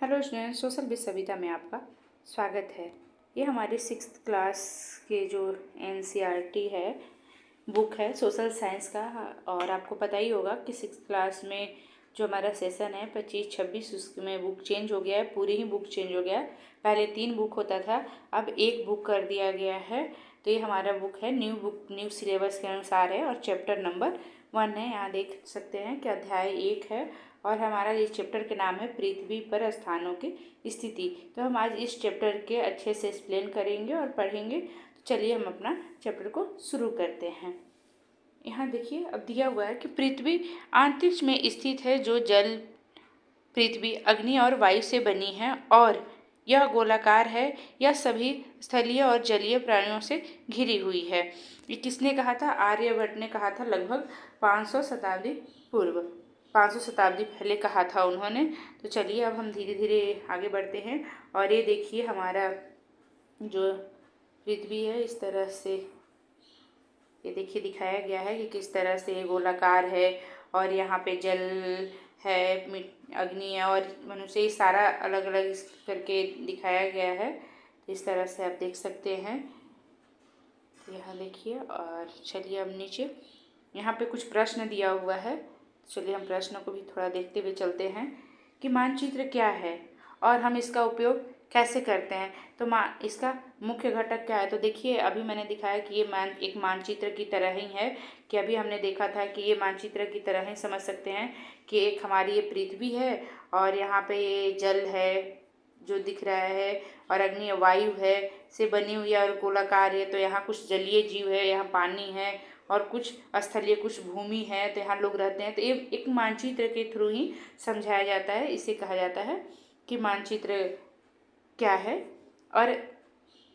Hello student, social with Savita में आपका स्वागत है। ये हमारी 6th क्लास के जो एनसीईआरटी है बुक है सोशल साइंस का। और आपको पता ही होगा कि 6th क्लास में जो हमारा सेशन है 25-26 उसमें बुक चेंज हो गया है, पूरी ही बुक चेंज हो गया है। पहले 3 बुक होता था, अब 1 बुक कर दिया गया है। तो ये हमारा बुक है, न्यू बुक न्यू सिलेबस के अनुसार है और चैप्टर नंबर 1 है। यहाँ देख सकते हैं कि अध्याय 1 है और हमारा इस चैप्टर के नाम है पृथ्वी पर स्थानों की स्थिति। तो हम आज इस चैप्टर के अच्छे से एक्सप्लेन करेंगे और पढ़ेंगे। तो चलिए हम अपना चैप्टर को शुरू करते हैं। यहाँ देखिए, अब दिया हुआ है कि पृथ्वी अंतरिक्ष में स्थित है, जो जल, पृथ्वी, अग्नि और वायु से बनी है और यह गोलाकार है। यह सभी स्थलीय और जलीय प्राणियों से घिरी हुई है। ये किसने कहा था? आर्यभट्ट ने कहा था, लगभग 500 शताब्दी पूर्व, 500 शताब्दी पहले कहा था उन्होंने। तो चलिए अब हम धीरे धीरे आगे बढ़ते हैं। और ये देखिए हमारा जो पृथ्वी है, इस तरह से ये देखिए दिखाया गया है कि किस तरह से गोलाकार है और यहाँ पे जल है, अग्नि है और मनुष्य, ये सारा अलग अलग करके दिखाया गया है। इस तरह से आप देख सकते हैं। यहाँ देखिए, और चलिए अब नीचे यहाँ पे कुछ प्रश्न दिया हुआ है। चलिए हम प्रश्नों को भी थोड़ा देखते हुए चलते हैं कि मानचित्र क्या है और हम इसका उपयोग कैसे करते हैं। तो इसका मुख्य घटक क्या है? तो देखिए, अभी मैंने दिखाया कि ये एक मानचित्र की तरह ही है। कि अभी हमने देखा था कि ये मानचित्र की तरह ही समझ सकते हैं कि एक हमारी ये पृथ्वी है और यहाँ पे ये जल है जो दिख रहा है और अग्नि वायु है से बनी हुई है और गोलाकार है। तो यहाँ कुछ जलीय जीव है, यहाँ पानी है और कुछ स्थलीय, कुछ भूमि है, तो यहाँ लोग रहते हैं। तो ये एक मानचित्र के थ्रू ही समझाया जाता है। इसे कहा जाता है कि मानचित्र क्या है और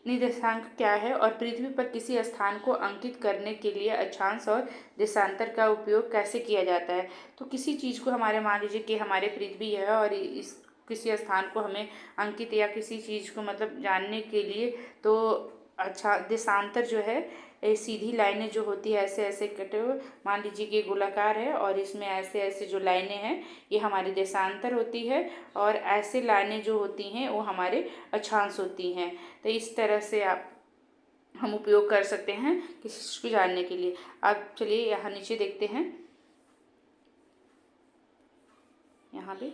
निर्देशांक क्या है और पृथ्वी पर किसी स्थान को अंकित करने के लिए अक्षांश और देशांतर का उपयोग कैसे किया जाता है। तो किसी चीज़ को, हमारे मान लीजिए कि हमारे पृथ्वी है और इस किसी स्थान को हमें अंकित या किसी चीज़ को मतलब जानने के लिए, तो अच्छा देशांतर जो है, सीधी लाइनें जो होती है ऐसे ऐसे कटे हुए, मान लीजिए कि गोलाकार है और इसमें ऐसे ऐसे जो लाइनें हैं ये हमारी देशांतर होती है और ऐसे लाइनें जो होती हैं वो हमारे अक्षांश होती हैं। तो इस तरह से हम उपयोग कर सकते हैं किसी चीज़ को जानने के लिए। अब चलिए यहाँ नीचे देखते हैं। यहाँ पे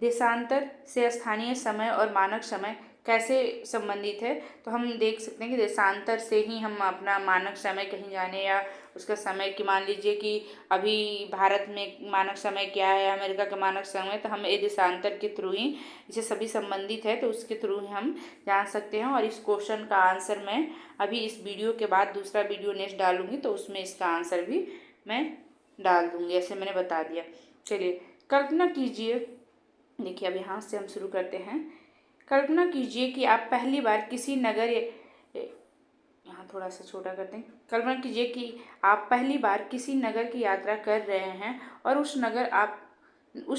देशांतर से स्थानीय समय और मानक समय कैसे संबंधित है। तो हम देख सकते हैं कि देशांतर से ही हम अपना मानक समय कहीं जाने या उसका समय की, मान लीजिए कि अभी भारत में मानक समय क्या है, अमेरिका का मानक समय, तो हम ये देशांतर के थ्रू ही इसे सभी संबंधित है तो उसके थ्रू ही हम जान सकते हैं। और इस क्वेश्चन का आंसर मैं अभी इस वीडियो के बाद दूसरा वीडियो नेक्स्ट डालूंगी तो उसमें इसका आंसर भी मैं डाल दूंगी, ऐसे मैंने बता दिया। चलिए कल्पना कीजिए, देखिए अब यहाँ से हम शुरू करते हैं। कल्पना कीजिए कि आप पहली बार किसी नगर, यहाँ थोड़ा सा छोटा करते हैं। कल्पना कीजिए कि आप पहली बार किसी नगर की यात्रा कर रहे हैं और उस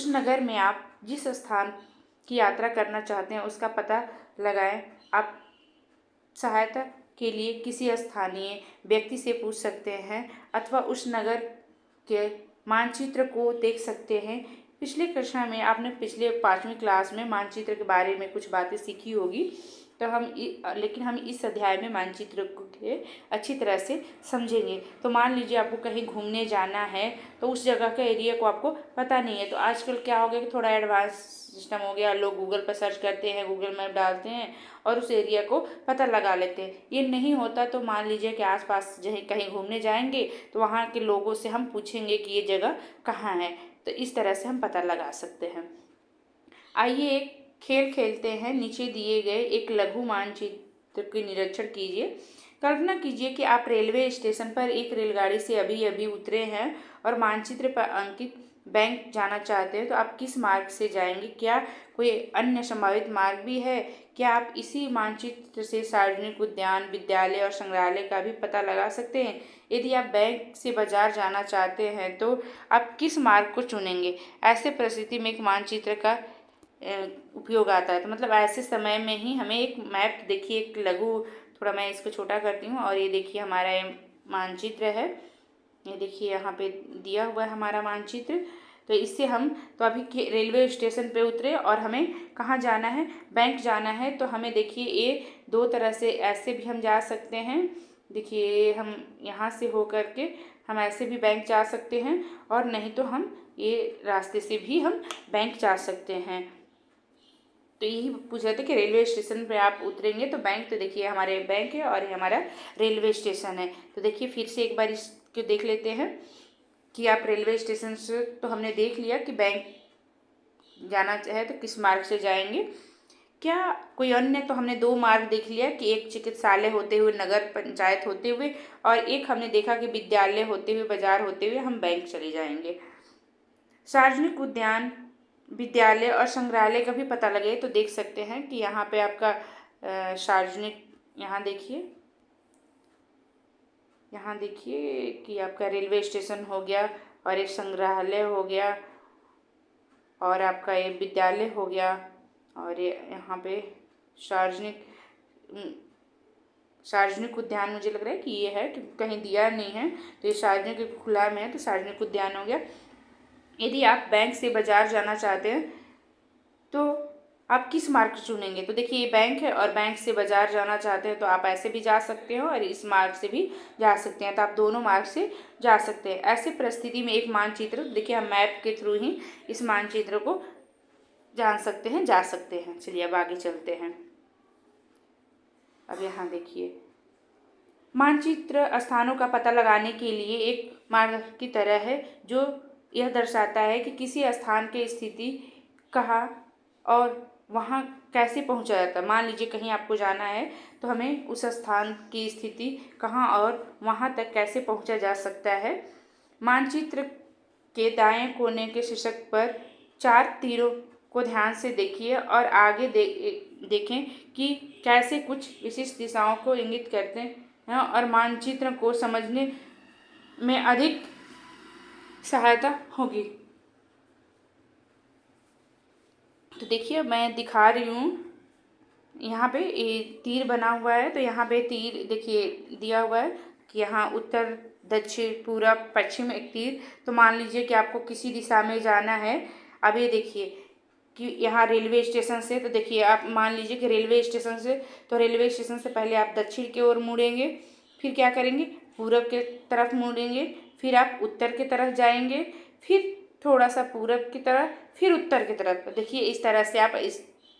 नगर में आप जिस स्थान की यात्रा करना चाहते हैं उसका पता लगाएं। आप सहायता के लिए किसी स्थानीय व्यक्ति से पूछ सकते हैं अथवा उस नगर के मानचित्र को देख सकते हैं। पिछले कक्षा में आपने पिछले 5वीं क्लास में मानचित्र के बारे में कुछ बातें सीखी होगी। तो लेकिन हम इस अध्याय में मानचित्र को अच्छी तरह से समझेंगे। तो मान लीजिए आपको कहीं घूमने जाना है तो उस जगह का एरिया को आपको पता नहीं है। तो आजकल क्या हो गया कि थोड़ा एडवांस सिस्टम हो गया, लोग गूगल पर सर्च करते हैं, गूगल मैप डालते हैं और उस एरिया को पता लगा लेते हैं। ये नहीं होता तो मान लीजिए कि आसपास कहीं घूमने जाएंगे तो वहाँ के लोगों से हम पूछेंगे कि ये जगह कहाँ है। तो इस तरह से हम पता लगा सकते हैं। आइए एक खेल खेलते हैं। नीचे दिए गए एक लघु मानचित्र के निरीक्षण कीजिए। कल्पना कीजिए कि आप रेलवे स्टेशन पर एक रेलगाड़ी से अभी अभी उतरे हैं और मानचित्र पर अंकित बैंक जाना चाहते हैं। तो आप किस मार्ग से जाएंगे? क्या कोई अन्य संभावित मार्ग भी है? क्या आप इसी मानचित्र से सार्वजनिक उद्यान, विद्यालय और संग्रहालय का भी पता लगा सकते हैं? यदि आप बैंक से बाजार जाना चाहते हैं तो आप किस मार्ग को चुनेंगे? ऐसे परिस्थिति में एक मानचित्र का उपयोग आता है। तो मतलब ऐसे समय में ही हमें एक मैप, देखिए एक लघु, थोड़ा मैं इसको छोटा करती हूँ और ये देखिए हमारा ये मानचित्र है। ये देखिए यहाँ पे दिया हुआ है हमारा मानचित्र। तो इससे हम तो अभी रेलवे स्टेशन पे उतरे और हमें कहाँ जाना है, बैंक जाना है। तो हमें देखिए ये दो तरह से ऐसे भी हम जा सकते हैं। देखिए हम यहाँ से हो कर के हम ऐसे भी बैंक जा सकते हैं और नहीं तो हम ये रास्ते से भी हम बैंक जा सकते हैं। तो यही पूछ रहे थे कि रेलवे स्टेशन पे आप उतरेंगे तो बैंक, तो देखिए हमारे बैंक है और ये हमारा रेलवे स्टेशन है। तो देखिए फिर से एक बार इसको देख लेते हैं कि आप रेलवे स्टेशन से, तो हमने देख लिया कि बैंक जाना है तो किस मार्ग से जाएंगे। क्या कोई अन्य, तो हमने दो मार्ग देख लिया कि एक चिकित्सालय होते हुए, नगर पंचायत होते हुए, और एक हमने देखा कि विद्यालय होते हुए, बाजार होते हुए हम बैंक चले जाएंगे। सार्वजनिक उद्यान, विद्यालय और संग्रहालय का भी पता लगे तो देख सकते हैं कि यहाँ पे आपका सार्वजनिक, यहाँ देखिए कि आपका रेलवे स्टेशन हो गया और एक संग्रहालय हो गया और आपका ये विद्यालय हो गया और ये यहाँ पे सार्वजनिक उद्यान मुझे लग रहा है कि ये है, कि कहीं दिया नहीं है तो ये सार्वजनिक खुला में है तो सार्वजनिक उद्यान हो गया। यदि आप बैंक से बाजार जाना चाहते हैं तो आप किस मार्ग चुनेंगे, तो देखिए ये बैंक है और बैंक से बाजार जाना चाहते हैं तो आप ऐसे भी जा सकते हो और इस मार्ग से भी जा सकते हैं। तो आप दोनों मार्ग से जा सकते हैं। ऐसे परिस्थिति में एक मानचित्र, देखिए हम मैप के थ्रू ही इस मानचित्र को जान सकते हैं, जा सकते हैं। चलिए अब आगे चलते हैं। अब यहाँ देखिए मानचित्र स्थानों का पता लगाने के लिए एक मार्ग की तरह है जो यह दर्शाता है कि किसी स्थान की स्थिति कहाँ और वहाँ कैसे पहुँचा जाता है। मान लीजिए कहीं आपको जाना है तो हमें उस स्थान की स्थिति कहाँ और वहाँ तक कैसे पहुँचा जा सकता है। मानचित्र के दाएं कोने के शीर्षक पर 4 तीरों को ध्यान से देखिए और आगे देखें कि कैसे कुछ विशिष्ट दिशाओं को इंगित करते हैं और मानचित्र को समझने में अधिक सहायता होगी। तो देखिए मैं दिखा रही हूँ, यहाँ पे ये तीर बना हुआ है तो यहाँ पे तीर देखिए दिया हुआ है कि यहाँ उत्तर, दक्षिण, पूरब, पश्चिम एक तीर। तो मान लीजिए कि आपको किसी दिशा में जाना है। अब ये देखिए कि यहाँ रेलवे स्टेशन से, तो देखिए आप मान लीजिए कि रेलवे स्टेशन से, तो रेलवे स्टेशन से पहले आप दक्षिण की ओर मुड़ेंगे, फिर क्या करेंगे, पूरब के तरफ मुड़ेंगे, फिर आप उत्तर की तरफ जाएंगे, फिर थोड़ा सा पूरब की तरफ, फिर उत्तर की तरफ। देखिए इस तरह से आप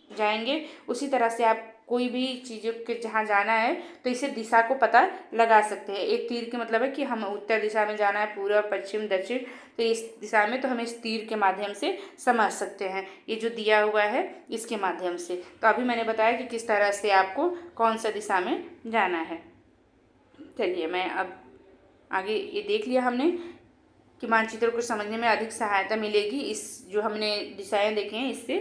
जाएंगे। उसी तरह से आप कोई भी चीज़ों के जहाँ जाना है तो इसे दिशा को पता लगा सकते हैं। एक तीर के मतलब है कि हम उत्तर दिशा में जाना है, पूर्व, पश्चिम, दक्षिण, तो इस दिशा में तो हम इस तीर के माध्यम से समझ सकते हैं, ये जो दिया हुआ है इसके माध्यम से। तो अभी मैंने बताया कि किस तरह से आपको कौन सा दिशा में जाना है। चलिए मैं अब आगे ये देख लिया हमने कि मानचित्र को समझने में अधिक सहायता मिलेगी इस जो हमने दिशाएं देखी हैं इससे।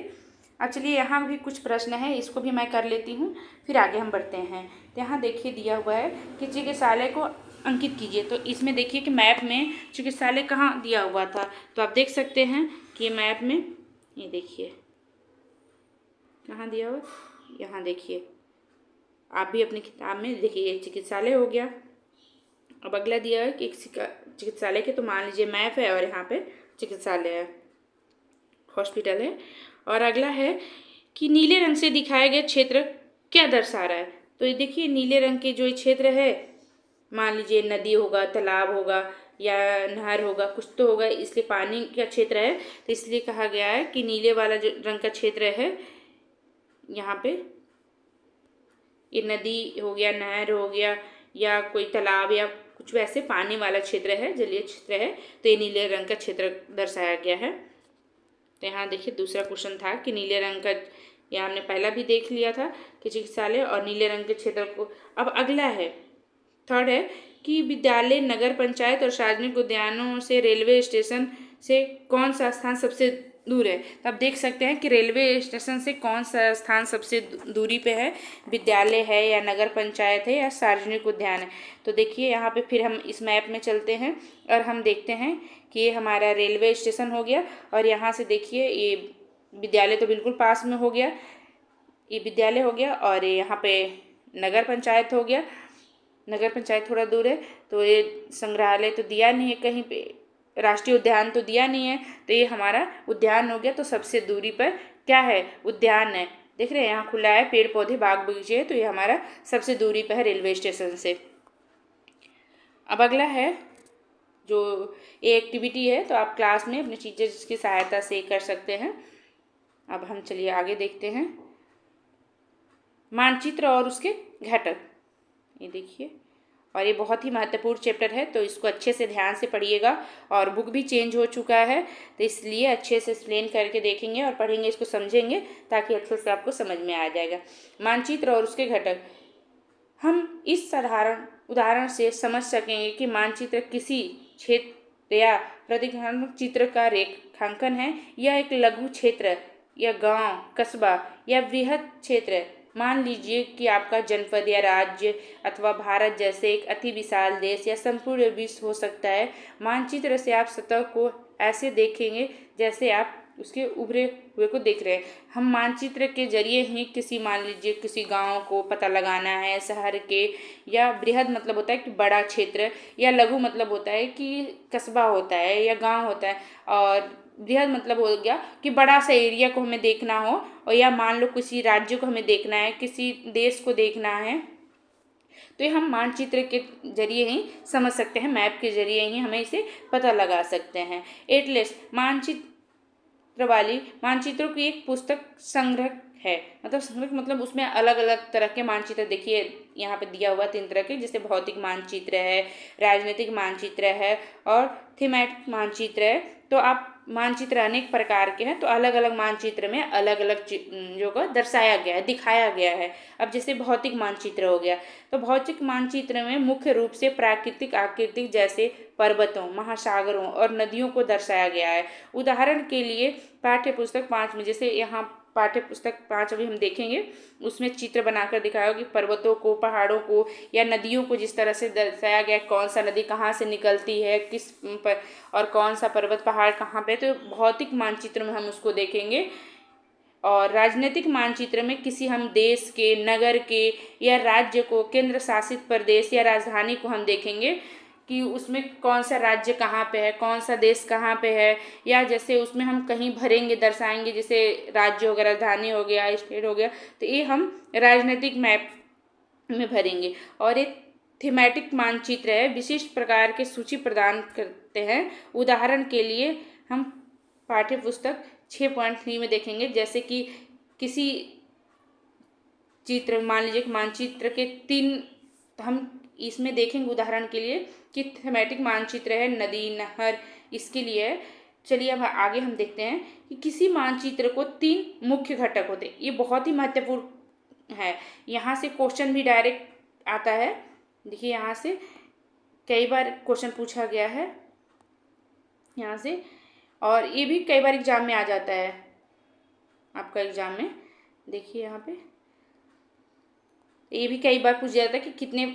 अब चलिए यहाँ भी कुछ प्रश्न है, इसको भी मैं कर लेती हूँ, फिर आगे हम बढ़ते हैं। तो यहाँ देखिए दिया हुआ है कि चिकित्सालय को अंकित कीजिए। तो इसमें देखिए कि मैप में चिकित्सालय कहाँ दिया हुआ था, तो आप देख सकते हैं कि मैप में ये देखिए कहाँ दिया हुआ, यहाँ देखिए आप भी अपनी किताब में देखिए, ये चिकित्सालय हो गया। अब अगला दिया है कि चिकित्सालय के, तो मान लीजिए मैप है और यहाँ पे चिकित्सालय है, हॉस्पिटल है। और अगला है कि नीले रंग से दिखाया गया क्षेत्र क्या दर्शा रहा है। तो ये देखिए नीले रंग के जो क्षेत्र है, मान लीजिए नदी होगा, तालाब होगा या नहर होगा, कुछ तो होगा, इसलिए पानी का क्षेत्र है तो इसलिए कहा गया है कि नीले वाला जो रंग का क्षेत्र है, यहाँ पे ये नदी हो गया, नहर हो गया या कोई तालाब या कुछ वैसे पानी वाला क्षेत्र है, जलीय क्षेत्र है, तो ये नीले रंग का क्षेत्र दर्शाया गया है। तो यहाँ देखिए दूसरा क्वेश्चन था कि नीले रंग का, यहाँ हमने पहला भी देख लिया था कि चिकित्सालय और नीले रंग के क्षेत्र को। अब अगला है, थर्ड है कि विद्यालय, नगर पंचायत और सार्वजनिक उद्यानों से रेलवे स्टेशन से कौन सा स्थान सबसे दूर है। तो आप देख सकते हैं कि रेलवे स्टेशन से कौन सा स्थान सबसे दूरी पे है, विद्यालय है या नगर पंचायत है या सार्वजनिक उद्यान है। तो देखिए यहाँ पे फिर हम इस मैप में चलते हैं और हम देखते हैं कि ये हमारा रेलवे स्टेशन हो गया और यहाँ से देखिए ये विद्यालय तो बिल्कुल पास में हो गया, ये विद्यालय हो गया और यहाँ पे नगर पंचायत हो गया, नगर पंचायत थोड़ा दूर है। तो ये संग्रहालय तो दिया नहीं है कहीं पे, राष्ट्रीय उद्यान तो दिया नहीं है, तो ये हमारा उद्यान हो गया। तो सबसे दूरी पर क्या है, उद्यान है। देख रहे हैं यहाँ खुला है, पेड़ पौधे बाग बगीचे है, तो ये हमारा सबसे दूरी पर है रेलवे स्टेशन से। अब अगला है जो ये एक्टिविटी है, तो आप क्लास में अपने टीचर्स की सहायता से कर सकते हैं। अब हम चलिए आगे देखते हैं, मानचित्र और उसके घटक। ये देखिए, और ये बहुत ही महत्वपूर्ण चैप्टर है, तो इसको अच्छे से ध्यान से पढ़िएगा। और बुक भी चेंज हो चुका है, तो इसलिए अच्छे से एक्सप्लेन करके देखेंगे और पढ़ेंगे, इसको समझेंगे, ताकि अच्छे से आपको समझ में आ जाएगा। मानचित्र और उसके घटक, हम इस साधारण उदाहरण से समझ सकेंगे कि मानचित्र किसी क्षेत्र या प्रतिनिधित्व चित्र का रेखांकन है, या एक लघु क्षेत्र या गांव, कस्बा या बृहद क्षेत्र। मान लीजिए कि आपका जनपद या राज्य अथवा भारत जैसे एक अति विशाल देश या संपूर्ण विश्व हो सकता है। मानचित्र से आप सतह को ऐसे देखेंगे जैसे आप उसके उभरे हुए को देख रहे हैं। हम मानचित्र के जरिए ही किसी, मान लीजिए किसी गांव को पता लगाना है, शहर के, या बृहद मतलब होता है कि बड़ा क्षेत्र, या लघु मतलब होता है कि कस्बा होता है या गांव होता है, और बृहद मतलब हो गया कि बड़ा सा एरिया को हमें देखना हो, और या मान लो किसी राज्य को हमें देखना है, किसी देश को देखना है, तो ये हम मानचित्र के जरिए ही समझ सकते हैं। मैप के जरिए ही हमें इसे पता लगा सकते हैं। एटलस मानचित्र वाली मानचित्रों की एक पुस्तक संग्रह है। मतलब संग्रह मतलब उसमें अलग अलग तरह के मानचित्र, देखिए यहाँ पे दिया हुआ 3 तरह के, जैसे भौतिक मानचित्र है, राजनीतिक मानचित्र है और थीमेटिक मानचित्र है। तो आप मानचित्र अनेक प्रकार के हैं, तो अलग अलग मानचित्र में अलग अलग चीजों को दर्शाया गया है, दिखाया गया है। अब जैसे भौतिक मानचित्र हो गया, तो भौतिक मानचित्र में मुख्य रूप से प्राकृतिक आकृति जैसे पर्वतों, महासागरों और नदियों को दर्शाया गया है। उदाहरण के लिए पाठ्य पुस्तक 5 में, जैसे यहाँ पाठ्य पुस्तक 5 अभी हम देखेंगे, उसमें चित्र बनाकर दिखाया हो कि पर्वतों को, पहाड़ों को या नदियों को जिस तरह से दर्शाया गया, कौन सा नदी कहाँ से निकलती है, किस पर, और कौन सा पर्वत पहाड़ कहाँ पे, तो भौतिक मानचित्र में हम उसको देखेंगे। और राजनीतिक मानचित्र में किसी हम देश के, नगर के या राज्य को, केंद्र शासित प्रदेश या राजधानी को हम देखेंगे कि उसमें कौन सा राज्य कहाँ पे है, कौन सा देश कहाँ पे है, या जैसे उसमें हम कहीं भरेंगे, दर्शाएंगे, जैसे राज्य हो गया, राजधानी हो गया, स्टेट हो गया, तो ये हम राजनीतिक मैप में भरेंगे। और एक थीमेटिक मानचित्र है, विशिष्ट प्रकार के सूची प्रदान करते हैं। उदाहरण के लिए हम पाठ्य पुस्तक 6.3 में देखेंगे, जैसे कि किसी चित्र, मान लीजिए मानचित्र के 3, हम इसमें देखेंगे उदाहरण के लिए कि थीमेटिक मानचित्र है, नदी, नहर, इसके लिए। चलिए अब आगे हम देखते हैं कि किसी मानचित्र को 3 मुख्य घटक होते हैं। ये बहुत ही महत्वपूर्ण है, यहाँ से क्वेश्चन भी डायरेक्ट आता है। देखिए यहाँ से कई बार क्वेश्चन पूछा गया है यहाँ से, और ये भी कई बार एग्जाम में आ जाता है आपका एग्जाम में। देखिए यहाँ पे ये भी कई बार पूछा जाता है कि कितने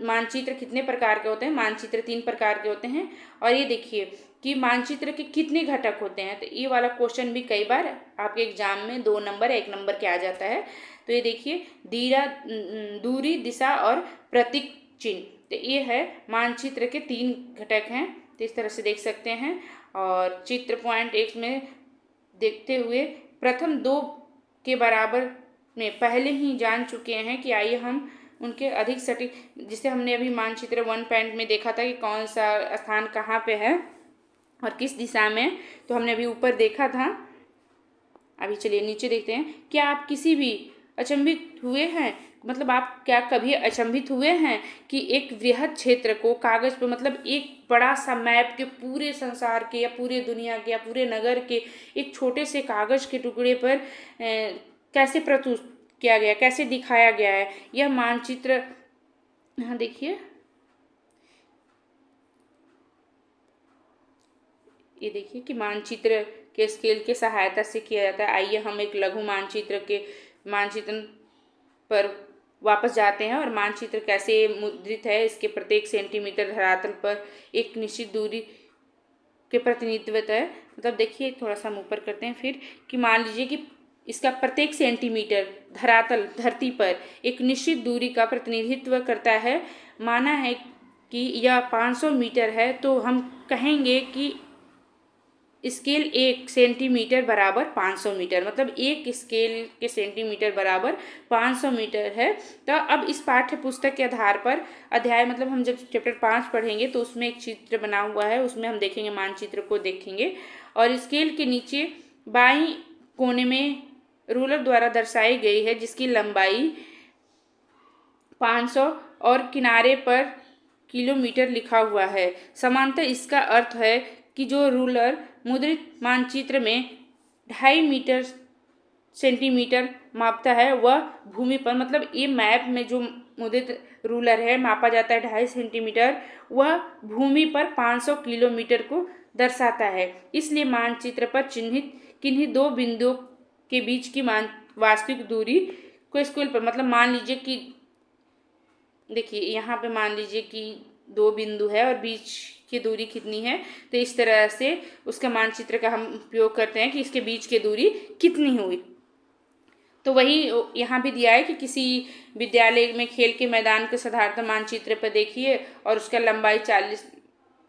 मानचित्र कितने प्रकार के होते हैं। मानचित्र 3 प्रकार के होते हैं। और ये देखिए कि मानचित्र के कितने घटक होते हैं, तो ये वाला क्वेश्चन भी कई बार आपके एग्जाम में 2 नंबर 1 नंबर के आ जाता है। तो ये देखिए दूरी, दिशा और प्रतीक चिन्ह, तो ये है मानचित्र के 3 घटक हैं। तो इस तरह से देख सकते हैं। और चित्र पॉइंट 1 में देखते हुए प्रथम 2 के बराबर में पहले ही जान चुके हैं कि आइए हम उनके अधिक सटीक, जिसे हमने अभी मानचित्र 1 पॉइंट में देखा था कि कौन सा स्थान कहाँ पे है और किस दिशा में, तो हमने अभी ऊपर देखा था। अभी चलिए नीचे देखते हैं। क्या आप किसी भी अचंभित हुए हैं, मतलब आप क्या कभी अचंभित हुए हैं कि एक वृहद क्षेत्र को कागज पर, मतलब एक बड़ा सा मैप के पूरे संसार के या पूरे दुनिया के या पूरे नगर के एक छोटे से कागज के टुकड़े पर कैसे प्रस्तुत किया गया, कैसे दिखाया गया है। यह मानचित्र यहाँ देखिए, ये देखिए कि मानचित्र के स्केल के सहायता से किया जाता है। आइए हम एक लघु मानचित्र पर वापस जाते हैं और मानचित्र कैसे मुद्रित है, इसके प्रत्येक सेंटीमीटर धरातल पर एक निश्चित दूरी के प्रतिनिधित्व है। मतलब देखिए थोड़ा सा हम ऊपर करते हैं फिर, कि मान लीजिए कि इसका प्रत्येक सेंटीमीटर धरातल, धरती पर एक निश्चित दूरी का प्रतिनिधित्व करता है। माना है कि यह 500 मीटर है तो हम कहेंगे कि स्केल 1 सेंटीमीटर बराबर 500 मीटर, मतलब 1 स्केल के सेंटीमीटर बराबर 500 मीटर है। तो अब इस पाठ्य पुस्तक के आधार पर अध्याय, मतलब हम जब चैप्टर 5 पढ़ेंगे तो उसमें एक चित्र बना हुआ है, उसमें हम देखेंगे, मानचित्र को देखेंगे। और स्केल के नीचे बाईं कोने में रूलर द्वारा दर्शाई गई है, जिसकी लंबाई 500 और किनारे पर किलोमीटर लिखा हुआ है। समांतर इसका अर्थ है कि जो रूलर मुद्रित मानचित्र में 2.5 मीटर सेंटीमीटर मापता है वह भूमि पर, मतलब ये मैप में जो मुद्रित रूलर है मापा जाता है 2.5 सेंटीमीटर, वह भूमि पर 500 किलोमीटर को दर्शाता है। इसलिए मानचित्र पर चिन्हित किन्हीं दो बिंदुओं के बीच की वास्तविक दूरी को स्केल पर, मतलब मान लीजिए कि देखिए यहाँ पे मान लीजिए कि 2 बिंदु है और बीच की दूरी कितनी है, तो इस तरह से उसका मानचित्र का हम उपयोग करते हैं कि इसके बीच की दूरी कितनी हुई। तो वही यहाँ भी दिया है कि किसी विद्यालय में खेल के मैदान के साधारणतः मानचित्र पर देखिए और उसका लंबाई 40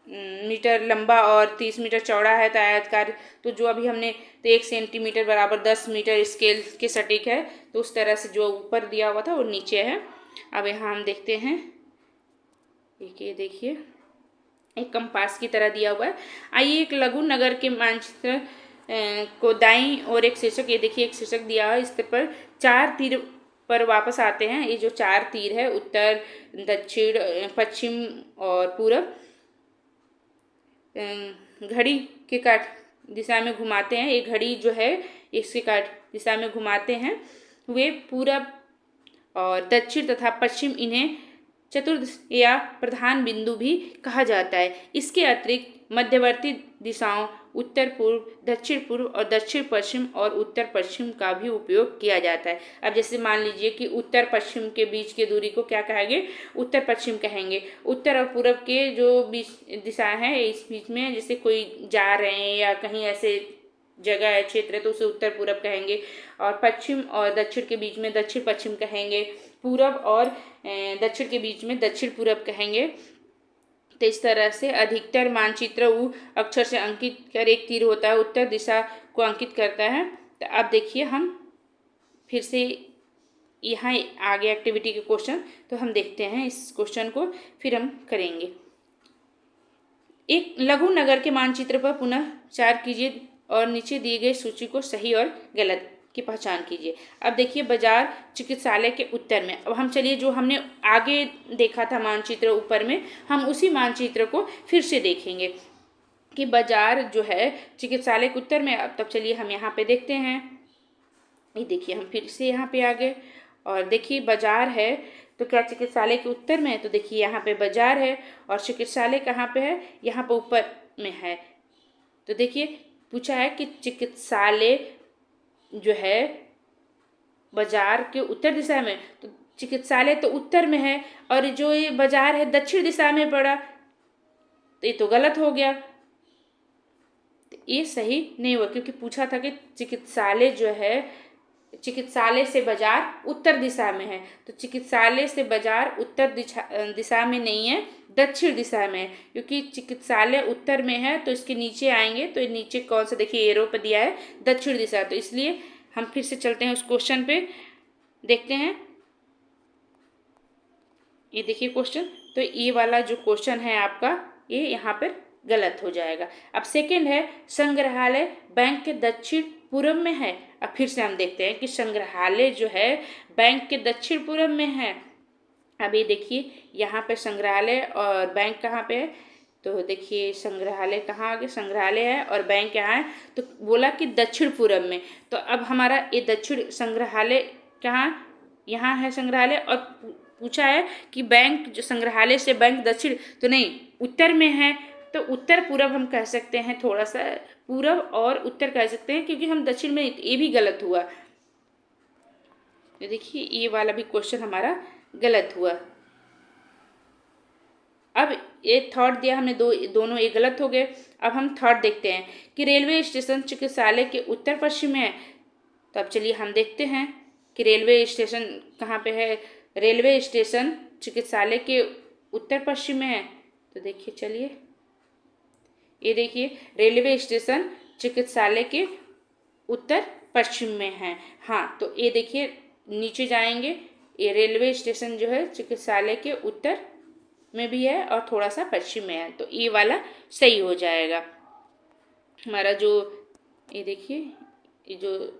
मीटर लंबा और 30 मीटर चौड़ा है, तो आयतकार, तो जो अभी हमने तो 1 सेंटीमीटर बराबर 10 मीटर स्केल के सटीक है, तो उस तरह से जो ऊपर दिया हुआ था वो नीचे है। अब यहाँ हम देखते हैं, ये देखिए एक कंपास की तरह दिया हुआ है। आइए एक लघु नगर के मानचित्र को दाईं और एक शीर्षक, ये देखिए एक शीर्षक दिया है, इस पर 4 तीर पर वापस आते हैं। ये जो 4 तीर है, उत्तर, दक्षिण, पश्चिम और पूरब, घड़ी के काट दिशा में घुमाते हैं। ये घड़ी जो है इसके काट दिशा में घुमाते हैं। वे पूरब और दक्षिण तथा पश्चिम, इन्हें चतुर्थ या प्रधान बिंदु भी कहा जाता है। इसके अतिरिक्त मध्यवर्ती दिशाओं उत्तर पूर्व, दक्षिण पूर्व और दक्षिण पश्चिम और उत्तर पश्चिम का भी उपयोग किया जाता है। अब जैसे मान लीजिए कि उत्तर पश्चिम के बीच की दूरी को क्या कहेंगे, उत्तर पश्चिम कहेंगे। उत्तर और पूर्व के जो बीच दिशा है, इस बीच में जैसे कोई जा रहे हैं या कहीं ऐसे जगह है, क्षेत्र है, तो उसे उत्तर पूरब कहेंगे। और पश्चिम और दक्षिण के बीच में दक्षिण पश्चिम कहेंगे। पूरब और दक्षिण के बीच में दक्षिण पूरब कहेंगे। तो इस तरह से अधिकतर मानचित्र उ अक्षर से अंकित कर एक तीर होता है, उत्तर दिशा को अंकित करता है। तो अब देखिए हम फिर से यहाँ आगे एक्टिविटी के क्वेश्चन, तो हम देखते हैं इस क्वेश्चन को, फिर हम करेंगे। एक लघु नगर के मानचित्र पर पुनः 4 कीजिए और नीचे दिए गए सूची को सही और गलत की पहचान कीजिए। अब देखिए बाजार चिकित्सालय के उत्तर में, अब हम चलिए जो हमने आगे देखा था मानचित्र ऊपर में, हम उसी मानचित्र को फिर से देखेंगे कि बाजार जो है चिकित्सालय के उत्तर में। अब तब चलिए हम यहाँ पे देखते हैं, ये देखिए हम फिर से यहाँ पे आ गए और देखिए बाजार है तो क्या चिकित्सालय के उत्तर में है, तो देखिए यहाँ पे बाजार है और चिकित्सालय कहाँ पे है, यहाँ पे ऊपर में है। तो देखिए पूछा है कि चिकित्सालय जो है बाजार के उत्तर दिशा में, तो चिकित्सालय तो उत्तर में है और जो ये बाजार है दक्षिण दिशा में पड़ा, तो ये तो गलत हो गया, तो ये सही नहीं हुआ, क्योंकि पूछा था कि चिकित्सालय जो है, चिकित्सालय से बाजार उत्तर दिशा में है, तो चिकित्सालय से बाजार उत्तर दिशा में नहीं है, दक्षिण दिशा में है। क्योंकि चिकित्सालय उत्तर में है तो इसके नीचे आएंगे, तो नीचे कौन सा देखिए एरो पर दिया है, दक्षिण दिशा। तो इसलिए हम फिर से चलते हैं उस क्वेश्चन पे, देखते हैं। ये देखिए क्वेश्चन, तो ये वाला जो क्वेश्चन है आपका, ये यहाँ पर गलत हो जाएगा। अब सेकंड है, संग्रहालय बैंक के दक्षिण पूर्व में है। अब फिर से हम देखते हैं कि संग्रहालय जो है बैंक के दक्षिण पूर्व में है। अब ये देखिए यहाँ पे संग्रहालय और बैंक कहाँ पे है, तो देखिए संग्रहालय कहाँ आ गया, संग्रहालय है और बैंक यहाँ है, तो बोला कि दक्षिण पूर्व में। तो अब हमारा ये दक्षिण संग्रहालय कहाँ, यहाँ है संग्रहालय, और पूछा है कि बैंक जो संग्रहालय से बैंक दक्षिण, तो नहीं उत्तर में है, तो उत्तर पूरब हम कह सकते हैं, थोड़ा सा पूरब और उत्तर कह सकते हैं, क्योंकि हम दक्षिण में, ये भी गलत हुआ। तो देखिए ये वाला भी क्वेश्चन हमारा गलत हुआ। अब ये थर्ड दिया हमने, दोनों ये गलत हो गए। अब हम थर्ड देखते हैं कि रेलवे स्टेशन चिकित्सालय के उत्तर पश्चिम में है। तो अब चलिए हम देखते हैं कि रेलवे स्टेशन कहाँ पे है। रेलवे स्टेशन चिकित्सालय के उत्तर पश्चिम में है। तो देखिए, चलिए ये देखिए रेलवे स्टेशन चिकित्सालय के उत्तर पश्चिम में है। हाँ, तो ये देखिए नीचे जाएंगे, ये रेलवे स्टेशन जो है चिकित्सालय के उत्तर में भी है और थोड़ा सा पश्चिम में है, तो ये वाला सही हो जाएगा हमारा। जो ये देखिए, ये जो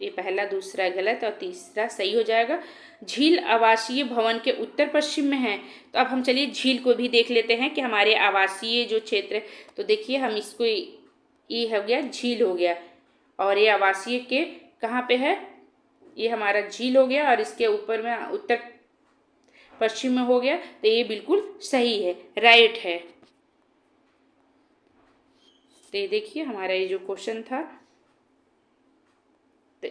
ये पहला दूसरा गलत और तीसरा सही हो जाएगा। झील आवासीय भवन के उत्तर पश्चिम में है। तो अब हम चलिए झील को भी देख लेते हैं कि हमारे आवासीय जो क्षेत्र है, तो देखिए हम इसको, ये हो गया झील हो गया, और ये आवासीय के कहाँ पे है, ये हमारा झील हो गया, और इसके ऊपर में उत्तर पश्चिम में हो गया। तो ये बिल्कुल सही है, राइट है। तो ये देखिए हमारा ये जो क्वेश्चन था, तो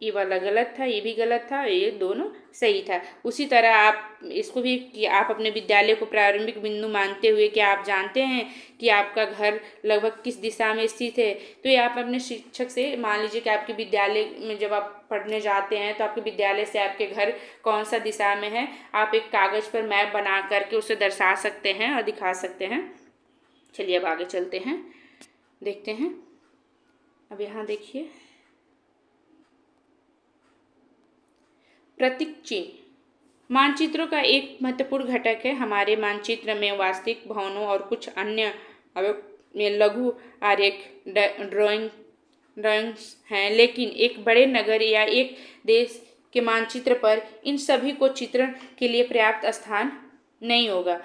ये वाला गलत था, ये भी गलत था, ये दोनों सही था। उसी तरह आप इसको भी कि आप अपने विद्यालय को प्रारंभिक बिंदु मानते हुए कि आप जानते हैं कि आपका घर लगभग किस दिशा में स्थित है, तो ये आप अपने शिक्षक से, मान लीजिए कि आपके विद्यालय में जब आप पढ़ने जाते हैं तो आपके विद्यालय से आपके घर कौन सा दिशा में है, आप एक कागज़ पर मैप बना करके उसे दर्शा सकते हैं और दिखा सकते हैं। चलिए अब आगे चलते हैं, देखते हैं। अब यहाँ देखिए प्रतीक चिन्ह मानचित्रों का एक महत्वपूर्ण घटक है। हमारे मानचित्र में वास्तविक भवनों और कुछ अन्य में लघु आरेख ड्राइंग्स हैं, लेकिन एक बड़े नगर या एक देश के मानचित्र पर इन सभी को चित्रण के लिए पर्याप्त स्थान नहीं होगा।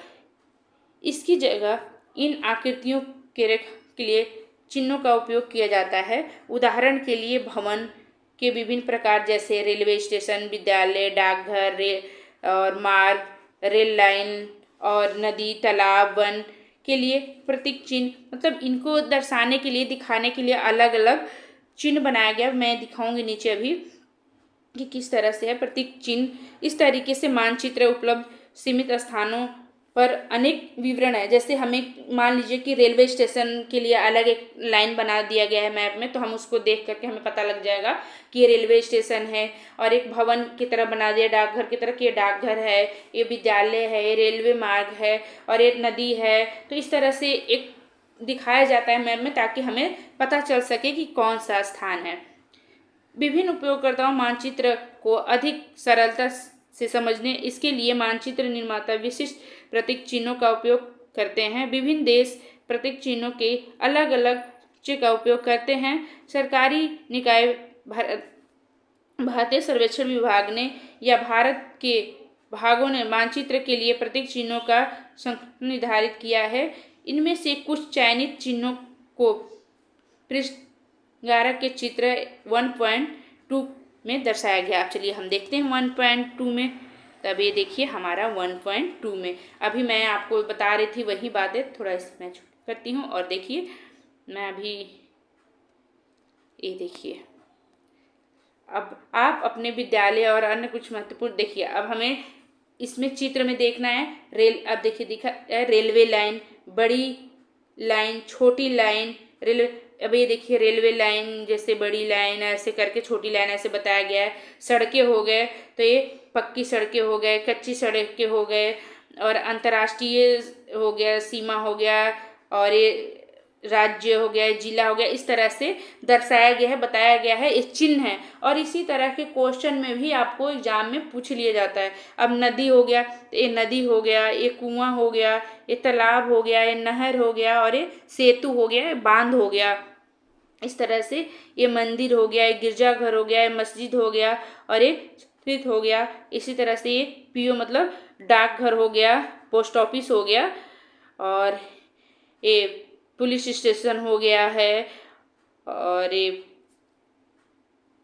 इसकी जगह इन आकृतियों के लिए चिन्हों का उपयोग किया जाता है। उदाहरण के लिए भवन के विभिन्न प्रकार जैसे रेलवे स्टेशन, विद्यालय, डाकघर, और मार्ग, रेल लाइन और नदी, तालाब, वन के लिए प्रतीक चिन्ह, मतलब इनको दर्शाने के लिए, दिखाने के लिए अलग अलग चिन्ह बनाया गया। मैं दिखाऊंगी नीचे अभी कि किस तरह से है प्रतीक चिन्ह। इस तरीके से मानचित्र उपलब्ध सीमित स्थानों पर अनेक विवरण है। जैसे हमें मान लीजिए कि रेलवे स्टेशन के लिए अलग एक लाइन बना दिया गया है मैप में, तो हम उसको देख करके हमें पता लग जाएगा कि ये रेलवे स्टेशन है, और एक भवन की तरह बना दिया डाकघर की तरह कि ये डाकघर है, ये विद्यालय है, ये रेलवे मार्ग है, और ये नदी है। तो इस तरह से एक दिखाया जाता है मैप में, ताकि हमें पता चल सके कि कौन सा स्थान है। विभिन्न उपयोगकर्ताओं मानचित्र को अधिक सरलता से समझने, इसके लिए मानचित्र निर्माता विशिष्ट प्रतीक चिन्हों का उपयोग करते हैं। विभिन्न देश प्रतीक चिन्हों के अलग अलग चिन्ह का उपयोग करते हैं। सरकारी निकाय भारतीय सर्वेक्षण विभाग ने या भारत के भागों ने मानचित्र के लिए प्रतीक चिन्हों का संख्या निर्धारित किया है। इनमें से कुछ चयनित चिन्हों को पृष्ठ 11 के चित्र 1.2 में दर्शाया गया। अब चलिए हम देखते हैं 1.2 में। तब ये देखिए हमारा 1.2 में, अभी मैं आपको बता रही थी वही बातें, थोड़ा इसमें करती हूँ। और देखिए मैं अभी, ये देखिए अब आप अपने विद्यालय और अन्य कुछ महत्वपूर्ण, देखिए अब हमें इसमें चित्र में देखना है रेल। अब देखिए दिखा है रेलवे लाइन, बड़ी लाइन, छोटी लाइन, रेलवे। अब ये देखिए रेलवे लाइन जैसे बड़ी लाइन ऐसे करके, छोटी लाइन ऐसे बताया गया है। सड़कें हो गए, तो ये पक्की सड़कें हो गए, कच्ची सड़कें हो गए, और अंतर्राष्ट्रीय हो गया, सीमा हो गया, और ये राज्य हो गया, जिला हो गया। इस तरह से दर्शाया गया है, बताया गया है, एक चिन्ह है। और इसी तरह के क्वेश्चन में भी आपको एग्जाम में पूछ लिया जाता है। अब नदी हो गया, तो ये नदी हो गया, ये कुआं हो गया, ये तालाब हो गया, ये नहर हो गया, और ये सेतु हो गया, ये बांध हो गया। इस तरह से ये मंदिर हो गया, ये गिरजाघर हो गया, ये मस्जिद हो गया, और ये स्थित हो गया। इसी तरह से ये पीओ मतलब डाकघर हो गया, पोस्ट ऑफिस हो गया, और ये पुलिस स्टेशन हो गया है, और ये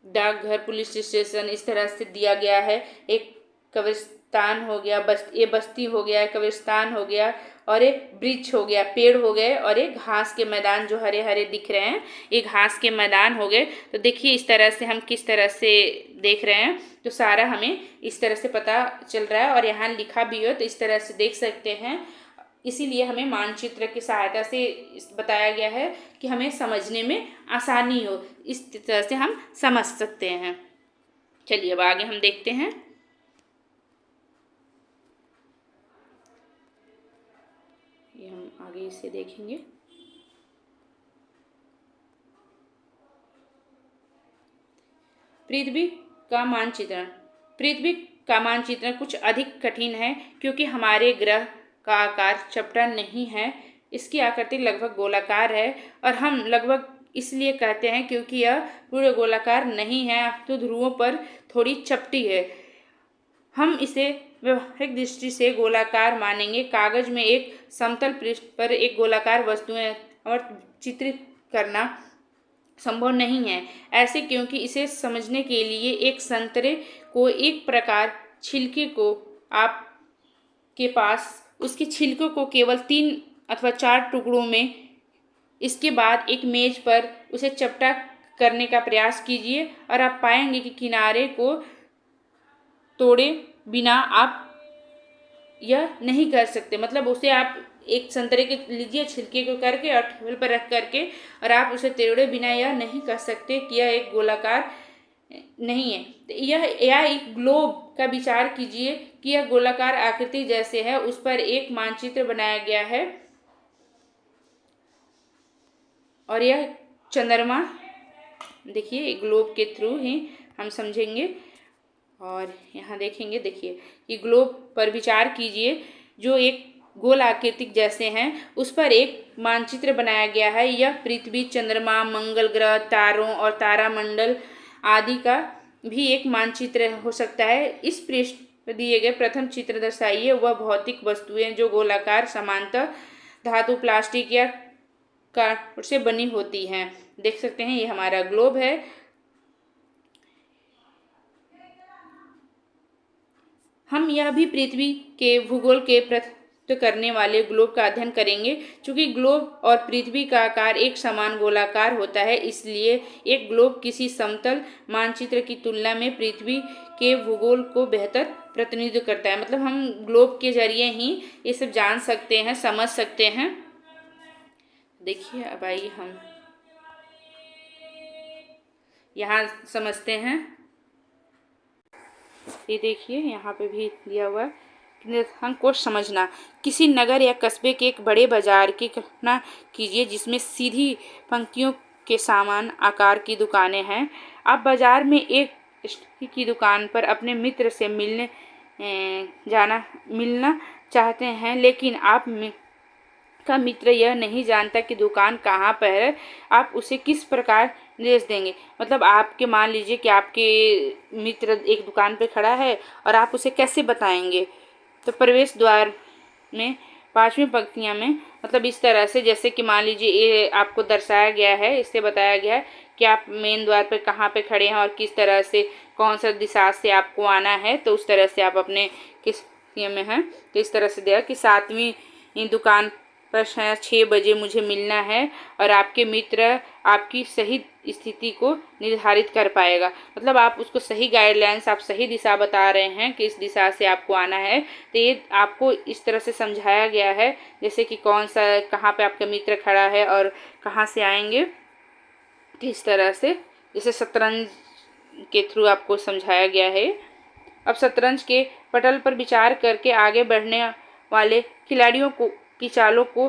डाकघर, पुलिस स्टेशन इस तरह से दिया गया है। एक कब्रिस्तान हो गया, ये बस्ती हो गया, कब्रिस्तान हो गया, और एक वृक्ष हो गया, पेड़ हो गए, और एक घास के मैदान जो हरे हरे दिख रहे हैं, ये घास के मैदान हो गए। तो देखिए इस तरह से हम किस तरह से देख रहे हैं, तो सारा हमें इस तरह से पता चल रहा है, और यहाँ लिखा भी हो तो इस तरह से देख सकते हैं। इसीलिए हमें मानचित्र की सहायता से बताया गया है कि हमें समझने में आसानी हो, इस तरह से हम समझ सकते हैं। चलिए अब आगे हम देखते हैं। आगे इसे देखेंगे। पृथ्वी का मानचित्रण। पृथ्वी का मानचित्रण कुछ अधिक कठिन है क्योंकि हमारे ग्रह का आकार चपटा नहीं है। इसकी आकृति लगभग गोलाकार है और हम लगभग इसलिए कहते हैं क्योंकि यह पूर्ण गोलाकार नहीं है, तो ध्रुवों पर थोड़ी चपटी है। हम इसे व्यवहारिक दृष्टि से गोलाकार मानेंगे। कागज में एक समतल पृष्ठ पर एक गोलाकार वस्तुएं और चित्रित करना संभव नहीं है। ऐसे क्योंकि इसे समझने के लिए एक संतरे को एक प्रकार छिलके को आपके पास उसके छिलके को केवल 3 अथवा 4 टुकड़ों में, इसके बाद एक मेज पर उसे चपटा करने का प्रयास कीजिए और आप पाएंगे कि किनारे को तोड़े बिना आप यह नहीं कर सकते। मतलब उसे आप एक संतरे के लीजिए, छिलके को करके और टेबल पर रख करके, और आप उसे तोड़े बिना यह नहीं कर सकते कि यह एक गोलाकार नहीं है। तो यह एक ग्लोब का विचार कीजिए कि यह गोलाकार आकृति जैसे है, उस पर एक मानचित्र बनाया गया है और यह चंद्रमा देखिए ग्लोब के थ्रू ही हम समझेंगे। और यहाँ देखेंगे, देखिए ये ग्लोब पर विचार कीजिए जो एक गोल आकृति जैसे हैं, उस पर एक मानचित्र बनाया गया है। यह पृथ्वी, चंद्रमा, मंगल ग्रह, तारों और तारामंडल आदि का भी एक मानचित्र हो सकता है। इस पृष्ठ पर दिए गए प्रथम चित्र दर्शाइए वह भौतिक वस्तुएं जो गोलाकार, समांतर, धातु, प्लास्टिक या कार्ड से बनी होती हैं। देख सकते हैं ये हमारा ग्लोब है। हम यह भी पृथ्वी के भूगोल के प्रतिनिधित्व करने वाले ग्लोब का अध्ययन करेंगे। चूंकि ग्लोब और पृथ्वी का आकार एक समान गोलाकार होता है, इसलिए एक ग्लोब किसी समतल मानचित्र की तुलना में पृथ्वी के भूगोल को बेहतर प्रतिनिधित्व करता है। मतलब हम ग्लोब के जरिए ही ये सब जान सकते हैं, समझ सकते हैं। देखिए अब आइए हम यहाँ समझते हैं। ये देखिए यहाँ पे भी दिया हुआ है निर्देशांक को समझना। किसी नगर या कस्बे के एक बड़े बाजार की कल्पना कीजिए जिसमें सीधी पंक्तियों के समान आकार की दुकानें हैं। आप बाजार में एक स्टेशनरी की दुकान पर अपने मित्र से मिलना चाहते हैं, लेकिन आप का मित्र यह नहीं जानता कि दुकान कहाँ पर है। आप उसे किस प्रकार निर्देश देंगे? मतलब आपके मान लीजिए कि आपके मित्र एक दुकान पे खड़ा है और आप उसे कैसे बताएंगे? तो प्रवेश द्वार में 5वीं पंक्तियाँ में मतलब इस तरह से, जैसे कि मान लीजिए ये आपको दर्शाया गया है, इससे बताया गया है कि आप मेन द्वार पे कहाँ पे खड़े हैं और किस तरह से, कौन सा दिशा से आपको आना है। तो उस तरह से आप अपने किस में हैं तो इस तरह से दिया कि 7वीं दुकान पर 6 बजे मुझे मिलना है, और आपके मित्र आपकी सही स्थिति को निर्धारित कर पाएगा। मतलब आप उसको सही गाइडलाइंस, आप सही दिशा बता रहे हैं कि इस दिशा से आपको आना है। तो ये आपको इस तरह से समझाया गया है, जैसे कि कौन सा, कहाँ पे आपका मित्र खड़ा है और कहाँ से आएंगे, किस तरह से, जैसे शतरंज के थ्रू आपको समझाया गया है। अब शतरंज के पटल पर विचार करके आगे बढ़ने वाले खिलाड़ियों की चालों को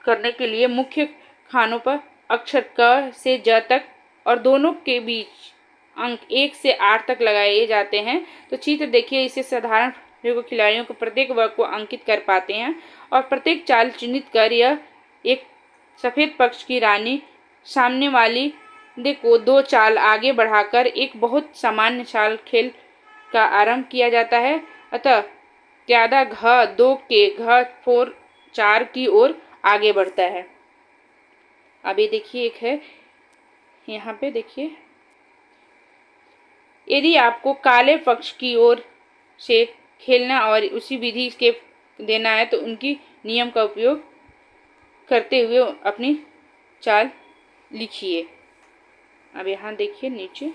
करने के लिए मुख्य खानों पर अक्षर क से ज तक और दोनों के बीच अंक 1 से 8 तक लगाए जाते हैं। तो चित्र देखिए, इसे साधारण खिलाड़ियों को प्रत्येक वर्ग को अंकित कर पाते हैं और प्रत्येक चाल चिन्हित कर यह एक सफेद पक्ष की रानी सामने वाली को 2 चाल आगे बढ़ाकर एक बहुत सामान्य चाल खेल का आरंभ किया जाता है। अतः ज्यादा घ 2 के घ 4 की ओर आगे बढ़ता है। अभी देखिए एक है यहाँ पे, देखिए यदि आपको काले पक्ष की ओर से खेलना और उसी विधि के देना है तो उनकी नियम का उपयोग करते हुए अपनी चाल लिखिए। अब यहाँ देखिए नीचे,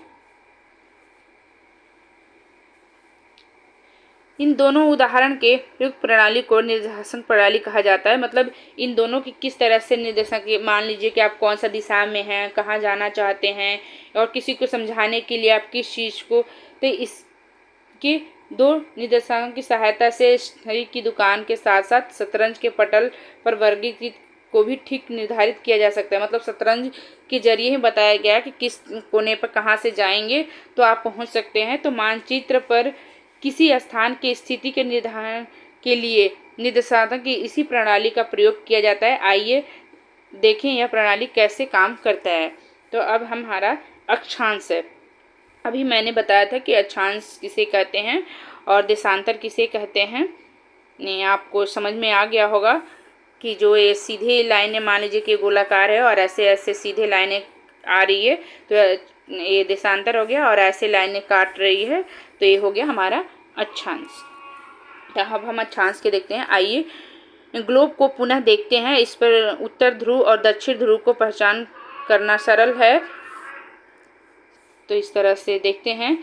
इन दोनों उदाहरण के प्रयुक्त प्रणाली को निर्देशांक प्रणाली कहा जाता है। मतलब इन दोनों की किस तरह से निर्देशांक, मान लीजिए कि आप कौन सा दिशा में हैं, कहाँ जाना चाहते हैं और किसी को समझाने के लिए आप किस चीज़ को, तो इसके दो निर्देशांकों की सहायता से घड़ी की दुकान के साथ साथ शतरंज के पटल पर वर्गीकृत को भी ठीक निर्धारित किया जा सकता है। मतलब शतरंज के जरिए ही बताया गया कि किस कोने पर कहाँ से जाएंगे तो आप पहुँच सकते हैं। तो मानचित्र पर किसी स्थान की स्थिति के निर्धारण के लिए निर्देशांकों की इसी प्रणाली का प्रयोग किया जाता है। आइए देखें यह प्रणाली कैसे काम करता है। तो अब हमारा अक्षांश है। अभी मैंने बताया था कि अक्षांश किसे कहते हैं और देशांतर किसे कहते हैं। नहीं, आपको समझ में आ गया होगा कि जो ये सीधे लाइनें मान लीजिए कि गोलाकार है और ऐसे ऐसे सीधे लाइनें आ रही है तो ये देशांतर हो गया, और ऐसे लाइनें काट रही है तो ये हो गया हमारा अक्षांश। तो अब हम अक्षांश के देखते हैं। आइए ग्लोब को पुनः देखते हैं। इस पर उत्तर ध्रुव और दक्षिण ध्रुव को पहचान करना सरल है। तो इस तरह से देखते हैं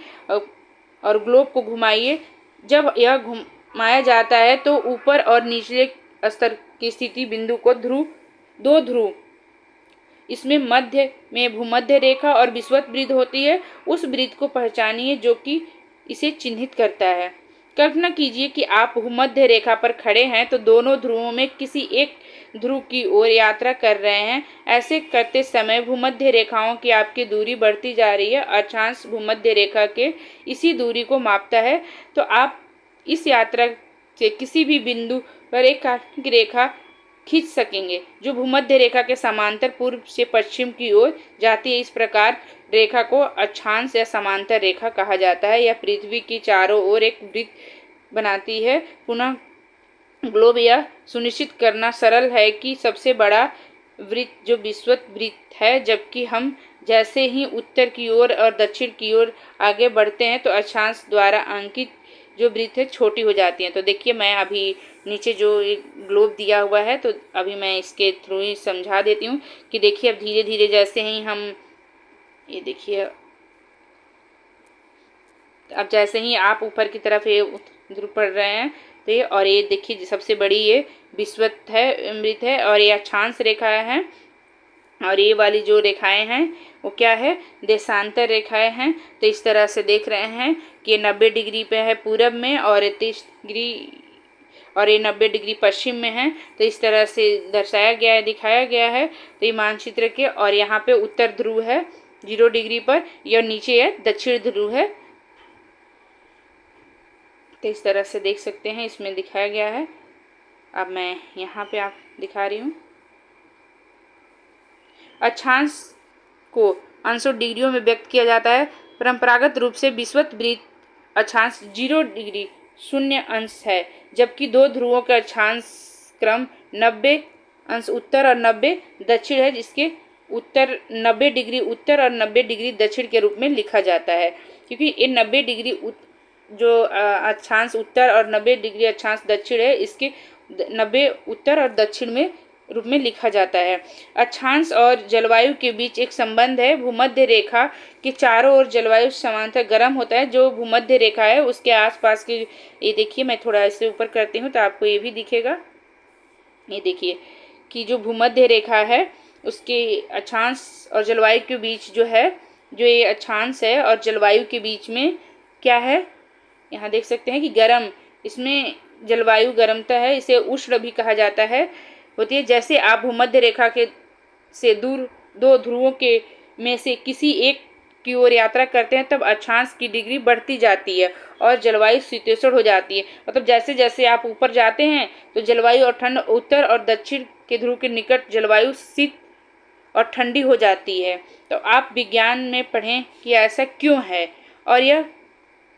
और ग्लोब को घुमाइए। जब यह घुमाया जाता है तो ऊपर और निचले स्तर की स्थिति बिंदु को दो ध्रुव, इसमें मध्य में भूमध्य रेखा और विषुवत वृत्त होती है, उस वृत्त को पहचानिए जो कि इसे चिन्हित करता है। कल्पना कीजिए कि आप भूमध्य रेखा पर खड़े हैं तो दोनों ध्रुवों में किसी एक ध्रुव की ओर यात्रा कर रहे हैं। ऐसे करते समय भूमध्य रेखाओं की आपकी दूरी बढ़ती जा रही है। अक्षांश भूमध्य रेखा के इसी दूरी को मापता है। तो आप इस यात्रा से किसी भी बिंदु पर एक काल्पनिक रेखा खींच सकेंगे जो भूमध्य रेखा के समांतर पूर्व से पश्चिम की ओर जाती है। इस प्रकार रेखा को अक्षांश या समांतर रेखा कहा जाता है। यह पृथ्वी की चारों ओर एक वृत्त बनाती है। पुनः ग्लोब यह सुनिश्चित करना सरल है कि सबसे बड़ा वृत्त जो विषुवत वृत्त है, जबकि हम जैसे ही उत्तर की ओर और दक्षिण की ओर आगे बढ़ते हैं तो अक्षांश द्वारा अंकित जो वृत्त है छोटी हो जाती हैं। तो देखिए मैं अभी नीचे जो एक ग्लोब दिया हुआ है तो अभी मैं इसके थ्रू ही समझा देती हूँ कि देखिए अब धीरे धीरे जैसे ही हम ये देखिए अब जैसे ही आप ऊपर की तरफ ये ध्रुव पड़ रहे हैं तो ये, और ये देखिए सबसे बड़ी ये विषुवत है वृत्त है और ये अक्षांश रेखा है, और ये वाली जो रेखाएं हैं वो क्या है, देशांतर रेखाएं हैं। तो इस तरह से देख रहे हैं कि ये 90 डिग्री पे है पूरब में और 30 डिग्री और ये 90 डिग्री पश्चिम में है। तो इस तरह से दर्शाया गया है, दिखाया गया है। तो ये मानचित्र के, और यहाँ पे उत्तर ध्रुव है 0 डिग्री पर, यह नीचे है दक्षिण ध्रुव है। तो इस तरह से देख सकते हैं, इसमें दिखाया गया है। अब मैं यहाँ पे आप दिखा रही हूँ। अक्षांश को अंशों डिग्रियों में व्यक्त किया जाता है। परंपरागत रूप से विषुवत वृत्त अक्षांश 0 डिग्री 0 अंश है, जबकि दो ध्रुवों का अक्षांश क्रम 90 अंश उत्तर और 90 दक्षिण है, जिसके उत्तर 90 डिग्री उत्तर और 90 डिग्री दक्षिण के रूप में लिखा जाता है। क्योंकि ये 90 डिग्री जो अक्षांश उत्तर और 90 डिग्री अक्षांश दक्षिण है, इसके 90 उत्तर और दक्षिण में रूप में लिखा जाता है। अक्षांश और जलवायु के बीच एक संबंध है। भूमध्य रेखा के चारों ओर जलवायु समांतर गर्म होता है। जो भूमध्य रेखा है उसके आसपास की, ये देखिए मैं थोड़ा इसे ऊपर करती हूँ तो आपको ये भी दिखेगा। ये देखिए कि जो भूमध्य रेखा है उसके अक्षांश और जलवायु के बीच जो है, जो ये अक्षांश है और जलवायु के बीच में क्या है, यहाँ देख सकते हैं कि गर्म, इसमें जलवायु गर्मता है, इसे उष्ण भी कहा जाता है होती है। जैसे आप भूमध्य रेखा के से दूर दो ध्रुवों के में से किसी एक की ओर यात्रा करते हैं तब अक्षांश की डिग्री बढ़ती जाती है और जलवायु शीतोष्ण हो जाती है। मतलब जैसे जैसे आप ऊपर जाते हैं तो जलवायु और ठंड, उत्तर और दक्षिण के ध्रुव के निकट जलवायु शीत और ठंडी हो जाती है। तो आप विज्ञान में पढ़ें कि ऐसा क्यों है, और यह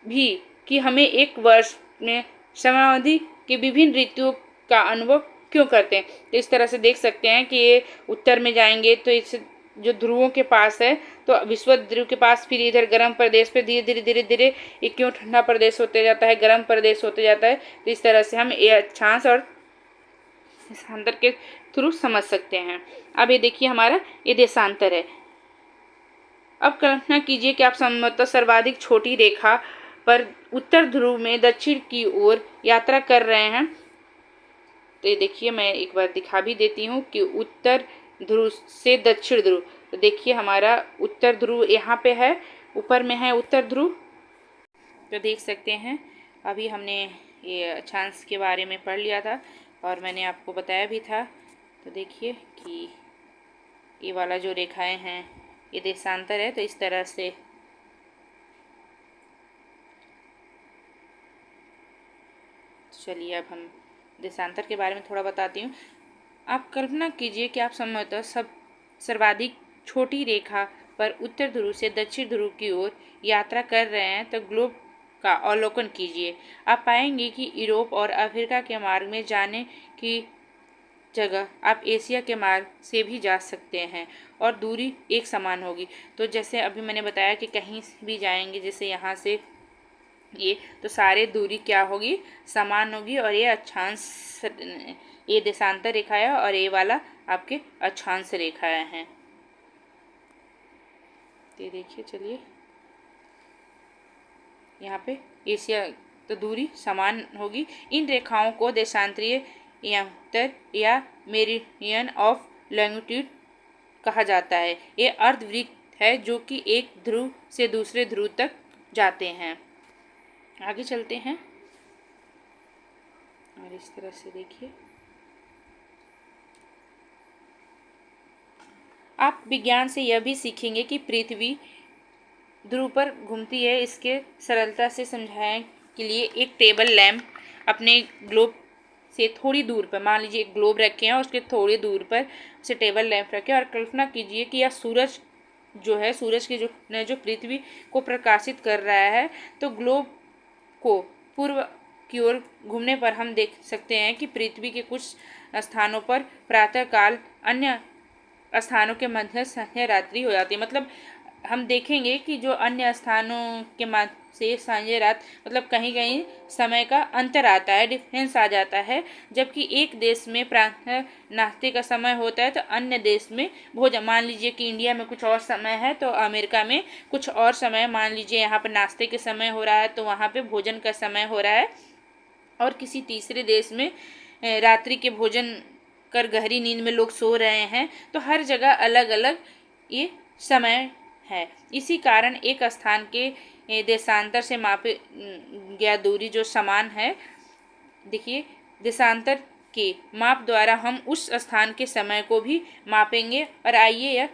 भी कि हमें एक वर्ष में समयावधि के विभिन्न ऋतुओं का अनुभव क्यों करते हैं। तो इस तरह से देख सकते हैं कि ये उत्तर में जाएंगे तो इस जो ध्रुवों के पास है तो विषुवत ध्रुव के पास, फिर इधर गर्म प्रदेश पे धीरे धीरे धीरे धीरे ये क्यों ठंडा प्रदेश होते जाता है, गर्म प्रदेश होते जाता है। तो इस तरह से हम ये अक्षांश और देशांतर के थ्रू समझ सकते हैं। अब ये देखिए हमारा ये देशांतर है। अब कल्पना कीजिए कि आप समतल सर्वाधिक छोटी रेखा पर उत्तर ध्रुव में दक्षिण की ओर यात्रा कर रहे हैं। तो ये देखिए मैं एक बार दिखा भी देती हूँ कि उत्तर ध्रुव से दक्षिण ध्रुव, तो देखिए हमारा उत्तर ध्रुव यहाँ पे है, ऊपर में है उत्तर ध्रुव। तो देख सकते हैं अभी हमने ये अक्षांश के बारे में पढ़ लिया था और मैंने आपको बताया भी था। तो देखिए कि ये वाला जो रेखाएं हैं ये देशांतर है, तो इस तरह से चलिए अब हम देशांतर के बारे में थोड़ा बताती हूँ। आप कल्पना कीजिए कि आप संभवतः सर्वाधिक छोटी रेखा पर उत्तर ध्रुव से दक्षिण ध्रुव की ओर यात्रा कर रहे हैं, तो ग्लोब का अवलोकन कीजिए। आप पाएंगे कि यूरोप और अफ्रीका के मार्ग में जाने की जगह आप एशिया के मार्ग से भी जा सकते हैं और दूरी एक समान होगी। तो जैसे अभी मैंने बताया कि कहीं भी जाएंगे, जैसे यहाँ से ये, तो सारे दूरी क्या होगी, समान होगी। और ये अक्षांश, ये देशांतर रेखा है और ये वाला आपके अक्षांश रेखाएं हैं। ये देखिए, चलिए यहाँ पे एशिया, तो दूरी समान होगी। इन रेखाओं को देशांतरीय या मेरिडियन ऑफ लॉन्गिट्यूड कहा जाता है। ये अर्धवृत्त है जो कि एक ध्रुव से दूसरे ध्रुव तक जाते हैं। आगे चलते हैं और इस तरह से देखिए, आप विज्ञान से यह भी सीखेंगे कि पृथ्वी ध्रुव पर घूमती है। इसके सरलता से समझाने के लिए एक टेबल लैंप अपने ग्लोब से थोड़ी दूर पर, मान लीजिए एक ग्लोब रखे हैं और उसके थोड़ी दूर पर उसे टेबल लैंप रखे और कल्पना कीजिए कि यह सूरज जो है, सूरज की जो पृथ्वी को प्रकाशित कर रहा है, तो ग्लोब को पूर्व की ओर घूमने पर हम देख सकते हैं कि पृथ्वी के कुछ स्थानों पर प्रातःकाल, अन्य स्थानों के मध्य संध्या रात्रि हो जाती है। मतलब हम देखेंगे कि जो अन्य स्थानों के मध्य से संजय रात, मतलब कहीं कहीं समय का अंतर आता है, डिफरेंस आ जाता है। जबकि एक देश में प्रातः नाश्ते का समय होता है तो अन्य देश में भोजन, मान लीजिए कि इंडिया में कुछ और समय है तो अमेरिका में कुछ और समय, मान लीजिए यहाँ पर नाश्ते के समय हो रहा है तो वहाँ पे भोजन का समय हो रहा है, और किसी तीसरे देश में रात्रि के भोजन कर गहरी नींद में लोग सो रहे हैं। तो हर जगह अलग अलग ये समय है। इसी कारण एक स्थान के देशांतर से मापे गया दूरी जो समान है, देखिए देशांतर के माप द्वारा हम उस स्थान के समय को भी मापेंगे। और आइए यह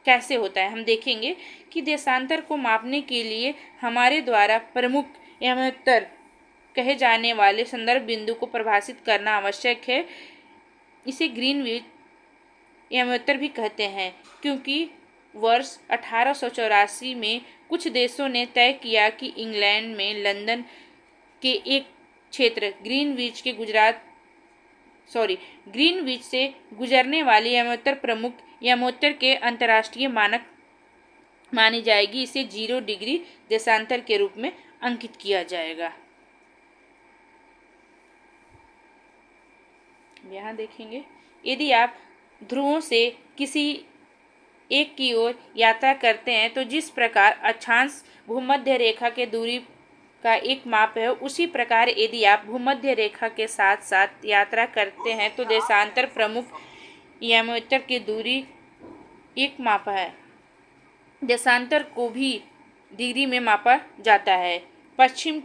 कैसे होता है हम देखेंगे कि देशांतर को मापने के लिए हमारे द्वारा प्रमुख एवं उत्तर कहे जाने वाले संदर्भ बिंदु को परिभाषित करना आवश्यक है। इसे ग्रीनविच एवं उत्तर भी कहते हैं, क्योंकि वर्ष 1884 में कुछ देशों ने तय किया कि इंग्लैंड में लंदन के एक क्षेत्र ग्रीनविच से गुजरने वाली यमोत्तर प्रमुख यमोत्तर के अंतर्राष्ट्रीय मानक मानी जाएगी। इसे 0 डिग्री देशांतर के रूप में अंकित किया जाएगा। यहाँ देखेंगे, यदि आप ध्रुवों से किसी एक की ओर यात्रा करते हैं तो जिस प्रकार अक्षांश भूमध्य रेखा के दूरी का एक माप है, उसी प्रकार यदि आप भूमध्य रेखा के साथ साथ यात्रा करते हैं तो देशांतर प्रमुख यमोत्तर की दूरी एक माप है। देशांतर को भी डिग्री में मापा जाता है। पश्चिम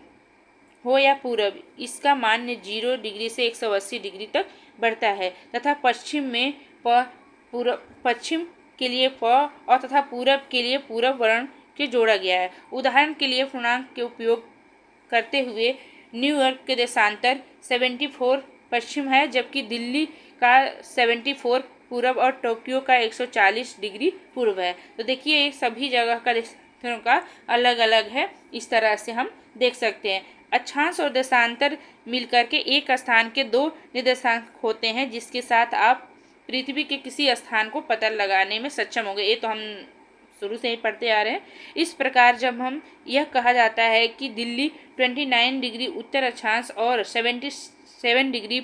हो या पूरब, इसका मान 0 डिग्री से 180 डिग्री तक बढ़ता है तथा पश्चिम में पश्चिम के लिए प और तथा पूरब के लिए पूरब वर्ण के जोड़ा गया है। उदाहरण के लिए पूर्णांक के उपयोग करते हुए न्यूयॉर्क के देशांतर 74 पश्चिम है, जबकि दिल्ली का 74 पूरब और टोक्यो का 140 डिग्री पूर्व है। तो देखिए ये सभी जगह का देशांतरों का अलग अलग है। इस तरह से हम देख सकते हैं। अक्षांश और देशांतर मिलकर के एक स्थान के 2 निर्देशांक होते हैं, जिसके साथ आप पृथ्वी के किसी स्थान को पता लगाने में सक्षम होंगे। ये तो हम शुरू से ही पढ़ते आ रहे हैं। इस प्रकार जब हम यह कहा जाता है कि दिल्ली 29 डिग्री उत्तर अक्षांश और 77 डिग्री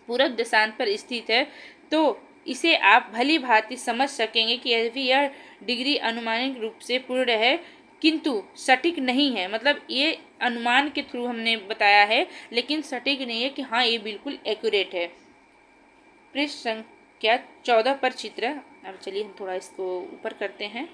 पूरब देशांत पर स्थित है, तो इसे आप भली भांति समझ सकेंगे कि यह डिग्री अनुमानिक रूप से पूर्ण है किंतु सटीक नहीं है। मतलब ये अनुमान के थ्रू हमने बताया है, लेकिन सटीक नहीं है कि हाँ ये बिल्कुल एक्यूरेट है। पृष्ठ संख्या 14 पर चित्र, अब चलिए हम थोड़ा इसको ऊपर करते हैं।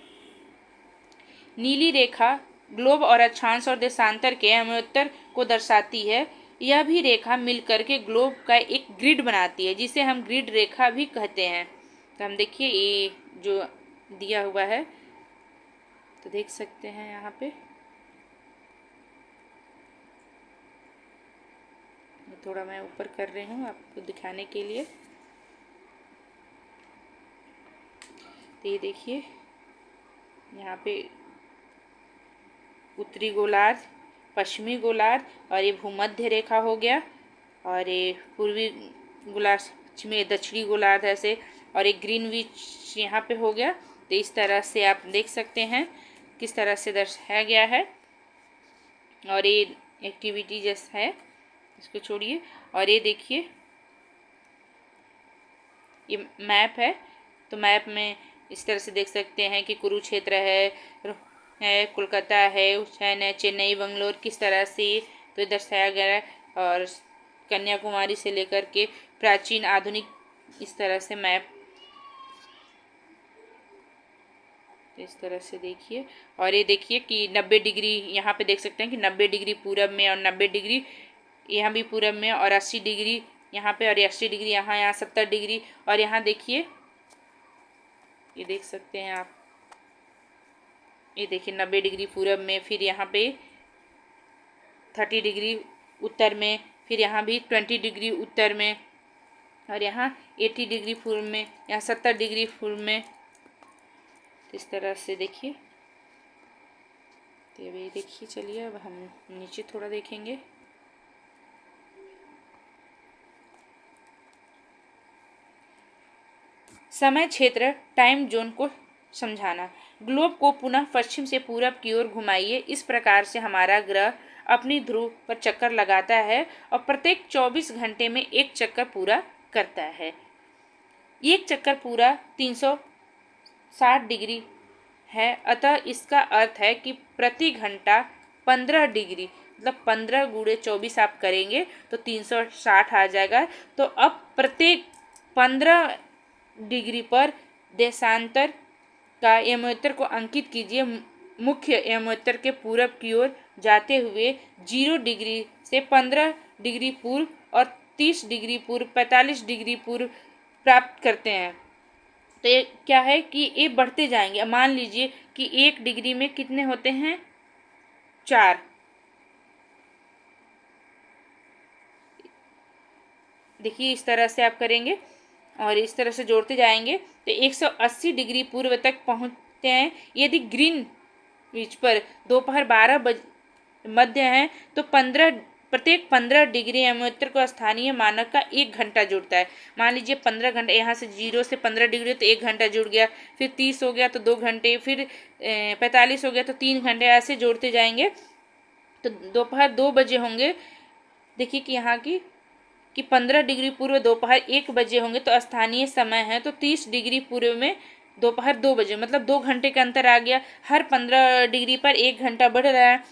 नीली रेखा ग्लोब और अक्षांश और देशांतर के अमोत्तर को दर्शाती है। यह भी रेखा मिलकर के ग्लोब का एक ग्रिड बनाती है, जिसे हम ग्रिड रेखा भी कहते हैं। तो हम देखिए ये जो दिया हुआ है तो देख सकते हैं यहाँ पे, थोड़ा मैं ऊपर कर रही हूँ आपको दिखाने के लिए। तो ये देखिए यहाँ पे उत्तरी गोलार्ध, पश्चिमी गोलार्ध और ये भूमध्य रेखा हो गया, और ये पूर्वी गोलार्ध में दक्षिणी गोलार्ध ऐसे, और एक ग्रीनविच यहाँ पे हो गया। तो इस तरह से आप देख सकते हैं किस तरह से दर्शाया गया है। और ये एक्टिविटी जैसा है, इसको छोड़िए। और ये देखिए ये मैप है, तो मैप में इस तरह से देख सकते हैं कि कुरुक्षेत्र है, कोलकाता है, उज्जैन है, चेन्नई, बंगलोर, किस तरह से तो दर्शाया गया है। और कन्याकुमारी से लेकर के प्राचीन आधुनिक, इस तरह से मैप इस तरह से देखिए। और ये देखिए कि 90 डिग्री यहाँ पे देख सकते हैं कि 90 डिग्री पूरब में, और 90 डिग्री यहाँ भी पूरब में, और 80 डिग्री यहाँ पे, और 80 डिग्री यहाँ 70 डिग्री। और यहाँ देखिए ये देख सकते हैं आप, ये देखिए 90 डिग्री पूरब में, फिर यहाँ पे 30 डिग्री उत्तर में, फिर यहाँ भी 20 डिग्री उत्तर में, और यहाँ 80 डिग्री पूर्व में, यहाँ 70 डिग्री पूर्व में। इस तरह से देखिए। तो अभी देखिए, चलिए अब हम नीचे थोड़ा देखेंगे। समय क्षेत्र टाइम जोन को समझाना। ग्लोब को पुनः पश्चिम से पूरब की ओर घुमाइए। इस प्रकार से हमारा ग्रह अपनी ध्रुव पर चक्कर लगाता है और प्रत्येक 24 घंटे में एक चक्कर पूरा करता है। एक चक्कर पूरा 360 डिग्री है, अतः इसका अर्थ है कि प्रति घंटा 15 डिग्री, मतलब 15 गुणे 24 आप करेंगे तो 360 आ जाएगा। तो अब प्रत्येक 15 डिग्री पर देशांतर का यमोत्तर को अंकित कीजिए। मुख्य यमोत्तर के पूरब की ओर जाते हुए 0 डिग्री से 15 डिग्री पूर्व और 30 डिग्री पूर्व, 45 डिग्री पूर्व प्राप्त करते हैं। तो ये क्या है कि ये बढ़ते जाएंगे। मान लीजिए कि 1 डिग्री में कितने होते हैं, 4। देखिए इस तरह से आप करेंगे और इस तरह से जोड़ते जाएंगे तो 180 डिग्री पूर्व तक पहुंचते हैं। यदि ग्रीनविच पर दोपहर 12 बजे मध्य है तो प्रत्येक 15 डिग्री यमोत्तर को स्थानीय मानक का 1 घंटा जुड़ता है। मान लीजिए 15 घंटे, यहाँ से 0 से 15 डिग्री तो 1 घंटा जुड़ गया, फिर 30 हो गया तो 2 घंटे, फिर 45 हो गया तो 3 घंटे, ऐसे जोड़ते जाएंगे। तो दोपहर 2 बजे होंगे, देखिए कि यहाँ कि 15 डिग्री पूर्व दोपहर 1 बजे होंगे तो स्थानीय समय है, तो 30 डिग्री पूर्व में दोपहर 2 बजे, मतलब 2 घंटे का अंतर आ गया। हर 15 डिग्री पर 1 घंटा बढ़ रहा है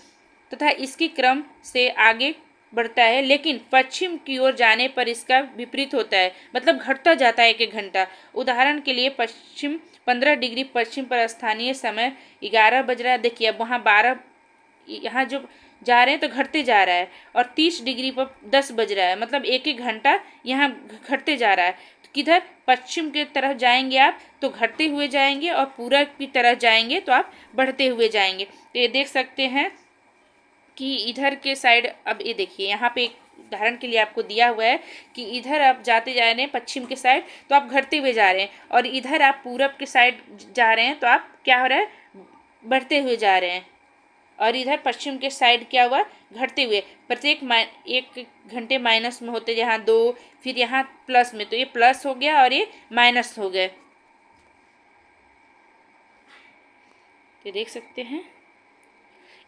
तथा इसकी क्रम से आगे बढ़ता है, लेकिन पश्चिम की ओर जाने पर इसका विपरीत होता है, मतलब घटता जाता है 1 घंटा। उदाहरण के लिए पश्चिम 15 डिग्री पश्चिम पर स्थानीय समय 11 बज रहा है। देखिए अब वहाँ 12, यहाँ जो जा रहे हैं तो घटते जा रहा है, और 30 डिग्री पर 10 बज रहा है, मतलब 1 घंटा यहाँ घटते जा रहा है। तो किधर पश्चिम की तरफ जाएंगे आप तो घटते हुए जाएंगे, और पूरब की तरफ जाएंगे तो आप बढ़ते हुए जाएंगे। तो ये देख सकते हैं कि इधर के साइड, अब ये देखिए यहाँ पे एक उदाहरण के लिए आपको दिया हुआ है कि इधर आप जाते जा रहे हैं पश्चिम के साइड तो आप घटते हुए जा रहे हैं, और इधर आप पूरब के साइड जा रहे हैं तो आप क्या हो रहा है, बढ़ते हुए जा रहे हैं। और इधर पश्चिम के साइड क्या हुआ, घटते हुए। प्रत्येक 1 घंटे माइनस में होते, यहाँ 2, फिर यहाँ प्लस में, तो ये प्लस हो गया और ये माइनस हो गए। तो देख सकते हैं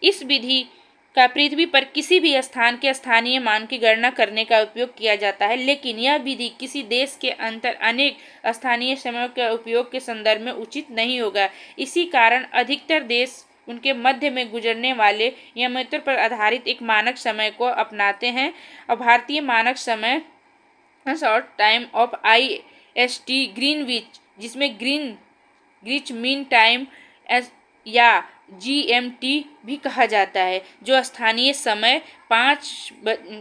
इस विधि का पृथ्वी पर किसी भी स्थान के स्थानीय मान की गणना करने का उपयोग किया जाता है, लेकिन यह विधि किसी देश के अंतर अनेक स्थानीय समयों के उपयोग के संदर्भ में उचित नहीं होगा। इसी कारण अधिकतर देश उनके मध्य में गुजरने वाले यमोत्तर पर आधारित एक मानक समय को अपनाते हैं। और भारतीय मानक समय short time of IST Greenwich, जिसमें ग्रीनविच मीन टाइम या GMT भी कहा जाता है, जो स्थानीय समय 5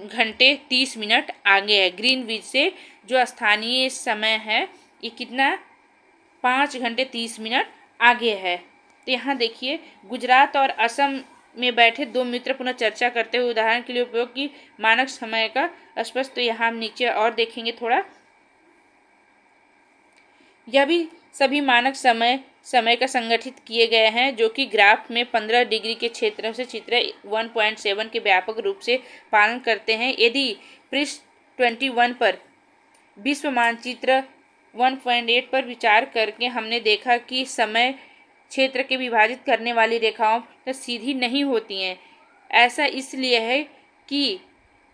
घंटे 30 मिनट आगे है। ग्रीनविच से जो स्थानीय समय है ये कितना 5 घंटे 30 मिनट आगे है। तो यहाँ देखिए गुजरात और असम में बैठे दो मित्र पुनः चर्चा करते हुए उदाहरण के लिए उपयोग की मानक समय का स्पष्ट। तो यहाँ हम नीचे और देखेंगे थोड़ा, यह भी सभी मानक समय का संगठित किए गए हैं, जो कि ग्राफ में 15 डिग्री के क्षेत्र से चित्र 1.7 के व्यापक रूप से पालन करते हैं। यदि पृष्ठ 21 पर विश्व मानचित्र 1.8 पर विचार करके हमने देखा कि समय क्षेत्र के विभाजित करने वाली रेखाओं तो सीधी नहीं होती हैं। ऐसा इसलिए है कि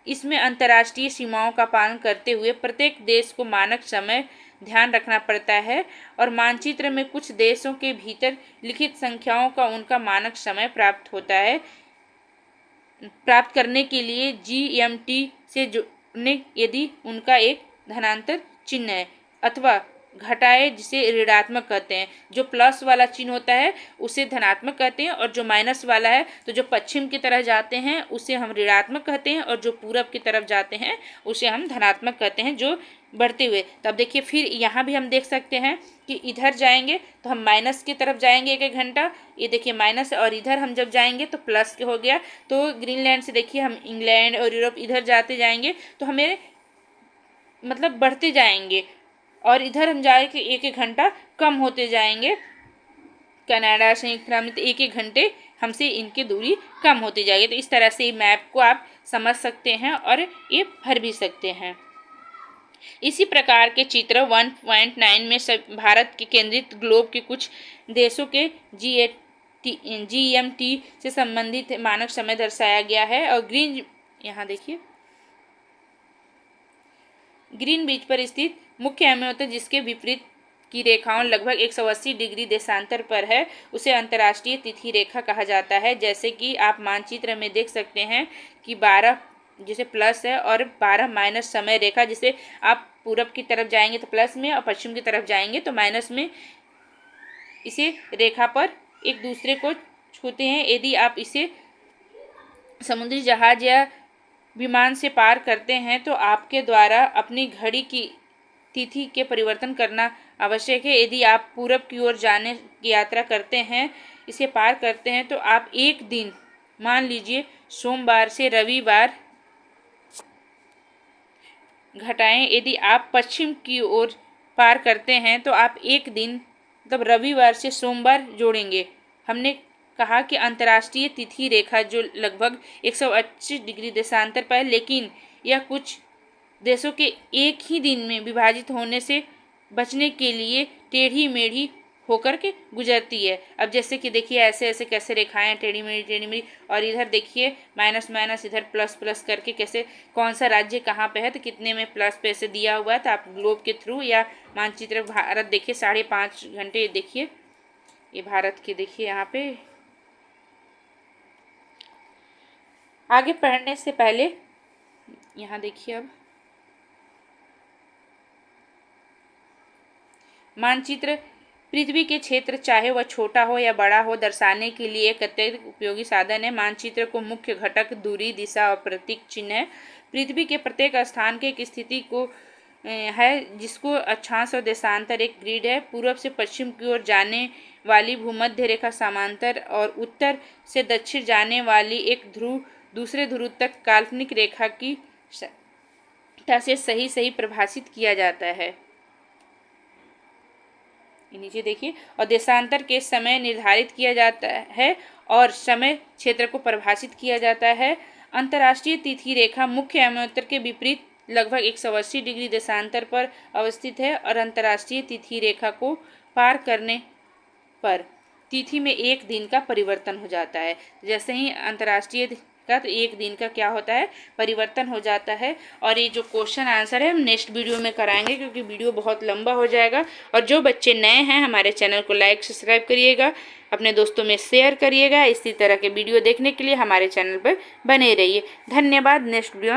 इसमें अंतर्राष्ट्रीय सीमाओं का पालन करते हुए प्रत्येक देश को मानक समय ध्यान रखना पड़ता है और मानचित्र में कुछ देशों के भीतर लिखित संख्याओं का उनका मानक समय प्राप्त होता है। प्राप्त करने के लिए GMT से जोड़ने यदि उनका एक धनात्मक चिन्ह है अथवा घटाए जिसे ऋणात्मक कहते हैं। जो प्लस वाला चिन्ह होता है उसे धनात्मक कहते हैं और जो माइनस वाला है तो जो पश्चिम की तरफ जाते हैं उसे हम ऋणात्मक कहते हैं और जो पूरब की तरफ जाते हैं उसे हम धनात्मक कहते हैं, जो बढ़ते हुए। तब देखिए फिर यहाँ भी हम देख सकते हैं कि इधर जाएंगे तो हम माइनस की तरफ जाएंगे 1 घंटा, ये देखिए माइनस, और इधर हम जब जाएंगे तो प्लस हो गया। तो ग्रीनलैंड से देखिए हम इंग्लैंड और यूरोप इधर जाते जाएंगे तो हमें मतलब बढ़ते जाएंगे और इधर हम जाएंगे 1 घंटा कम होते जाएंगे। कनाडा संयुक्त अमेरिका 1 घंटे हमसे इनकी दूरी कम होती जाएगी। तो इस तरह से मैप को आप समझ सकते हैं और ये भर भी सकते हैं। इसी प्रकार के चित्र 1.9 में भारत के केंद्रित ग्लोब के कुछ देशों के GMT से संबंधित मानक समय दर्शाया गया है। और यहाँ देखिए ग्रीनविच पर स्थित मुख्य अमेरिका जिसके विपरीत की रेखाओं लगभग 180 डिग्री देशांतर पर है उसे अंतर्राष्ट्रीय तिथि रेखा कहा जाता है। जैसे कि आप मानचित्र में देख सकते हैं कि 12 जिसे प्लस है और 12 माइनस समय रेखा, जिसे आप पूरब की तरफ जाएंगे तो प्लस में और पश्चिम की तरफ जाएंगे तो माइनस में, इसे रेखा पर एक दूसरे को छूते हैं। यदि आप इसे समुद्री जहाज या विमान से पार करते हैं तो आपके द्वारा अपनी घड़ी की तिथि के परिवर्तन करना आवश्यक है। यदि आप पूरब की ओर जाने की यात्रा करते हैं, इसे पार करते हैं, तो आप एक दिन मान लीजिए सोमवार से रविवार घटाएं। यदि आप पश्चिम की ओर पार करते हैं तो आप एक दिन मतलब रविवार से सोमवार जोड़ेंगे। हमने कहा कि अंतर्राष्ट्रीय तिथि रेखा जो लगभग 180 डिग्री देशांतर पर है, लेकिन यह कुछ देशों के एक ही दिन में विभाजित होने से बचने के लिए टेढ़ी मेढ़ी होकर के गुजरती है। अब जैसे कि देखिए ऐसे ऐसे कैसे रेखाएं टेढ़ी मेढ़ी, और इधर देखिए माइनस माइनस, इधर प्लस प्लस करके कैसे कौन सा राज्य कहाँ पे है तो कितने में प्लस पैसे दिया हुआ है। तो आप ग्लोब के थ्रू या मानचित्र भारत देखिए 5.5 घंटे, देखिए ये भारत के देखिए यहाँ पे। आगे पढ़ने से पहले यहाँ देखिए अब मानचित्र पृथ्वी के क्षेत्र चाहे वह छोटा हो या बड़ा हो दर्शाने के लिए एक अत्यंत उपयोगी साधन है। मानचित्र को मुख्य घटक दूरी, दिशा और प्रतीक चिन्ह है। पृथ्वी के प्रत्येक स्थान के एक स्थिति को है जिसको अक्षांश और देशांतर एक ग्रिड है। पूर्व से पश्चिम की ओर जाने वाली भूमध्य रेखा समांतर और उत्तर से दक्षिण जाने वाली एक ध्रुव दूसरे ध्रुव तक काल्पनिक रेखा की से सही परिभाषित किया जाता है। नीचे देखिए, और देशांतर के समय निर्धारित किया जाता है और समय क्षेत्र को परिभाषित किया जाता है। अंतर्राष्ट्रीय तिथि रेखा मुख्य अमोत्तर के विपरीत लगभग 180 डिग्री देशांतर पर अवस्थित है और अंतर्राष्ट्रीय तिथि रेखा को पार करने पर तिथि में एक दिन का परिवर्तन हो जाता है। जैसे ही अंतर्राष्ट्रीय का तो एक दिन का क्या होता है परिवर्तन हो जाता है। और ये जो क्वेश्चन आंसर है हम नेक्स्ट वीडियो में कराएंगे क्योंकि वीडियो बहुत लंबा हो जाएगा। और जो बच्चे नए हैं हमारे चैनल को लाइक सब्सक्राइब करिएगा, अपने दोस्तों में शेयर करिएगा। इसी तरह के वीडियो देखने के लिए हमारे चैनल पर बने रहिए। धन्यवाद। Next video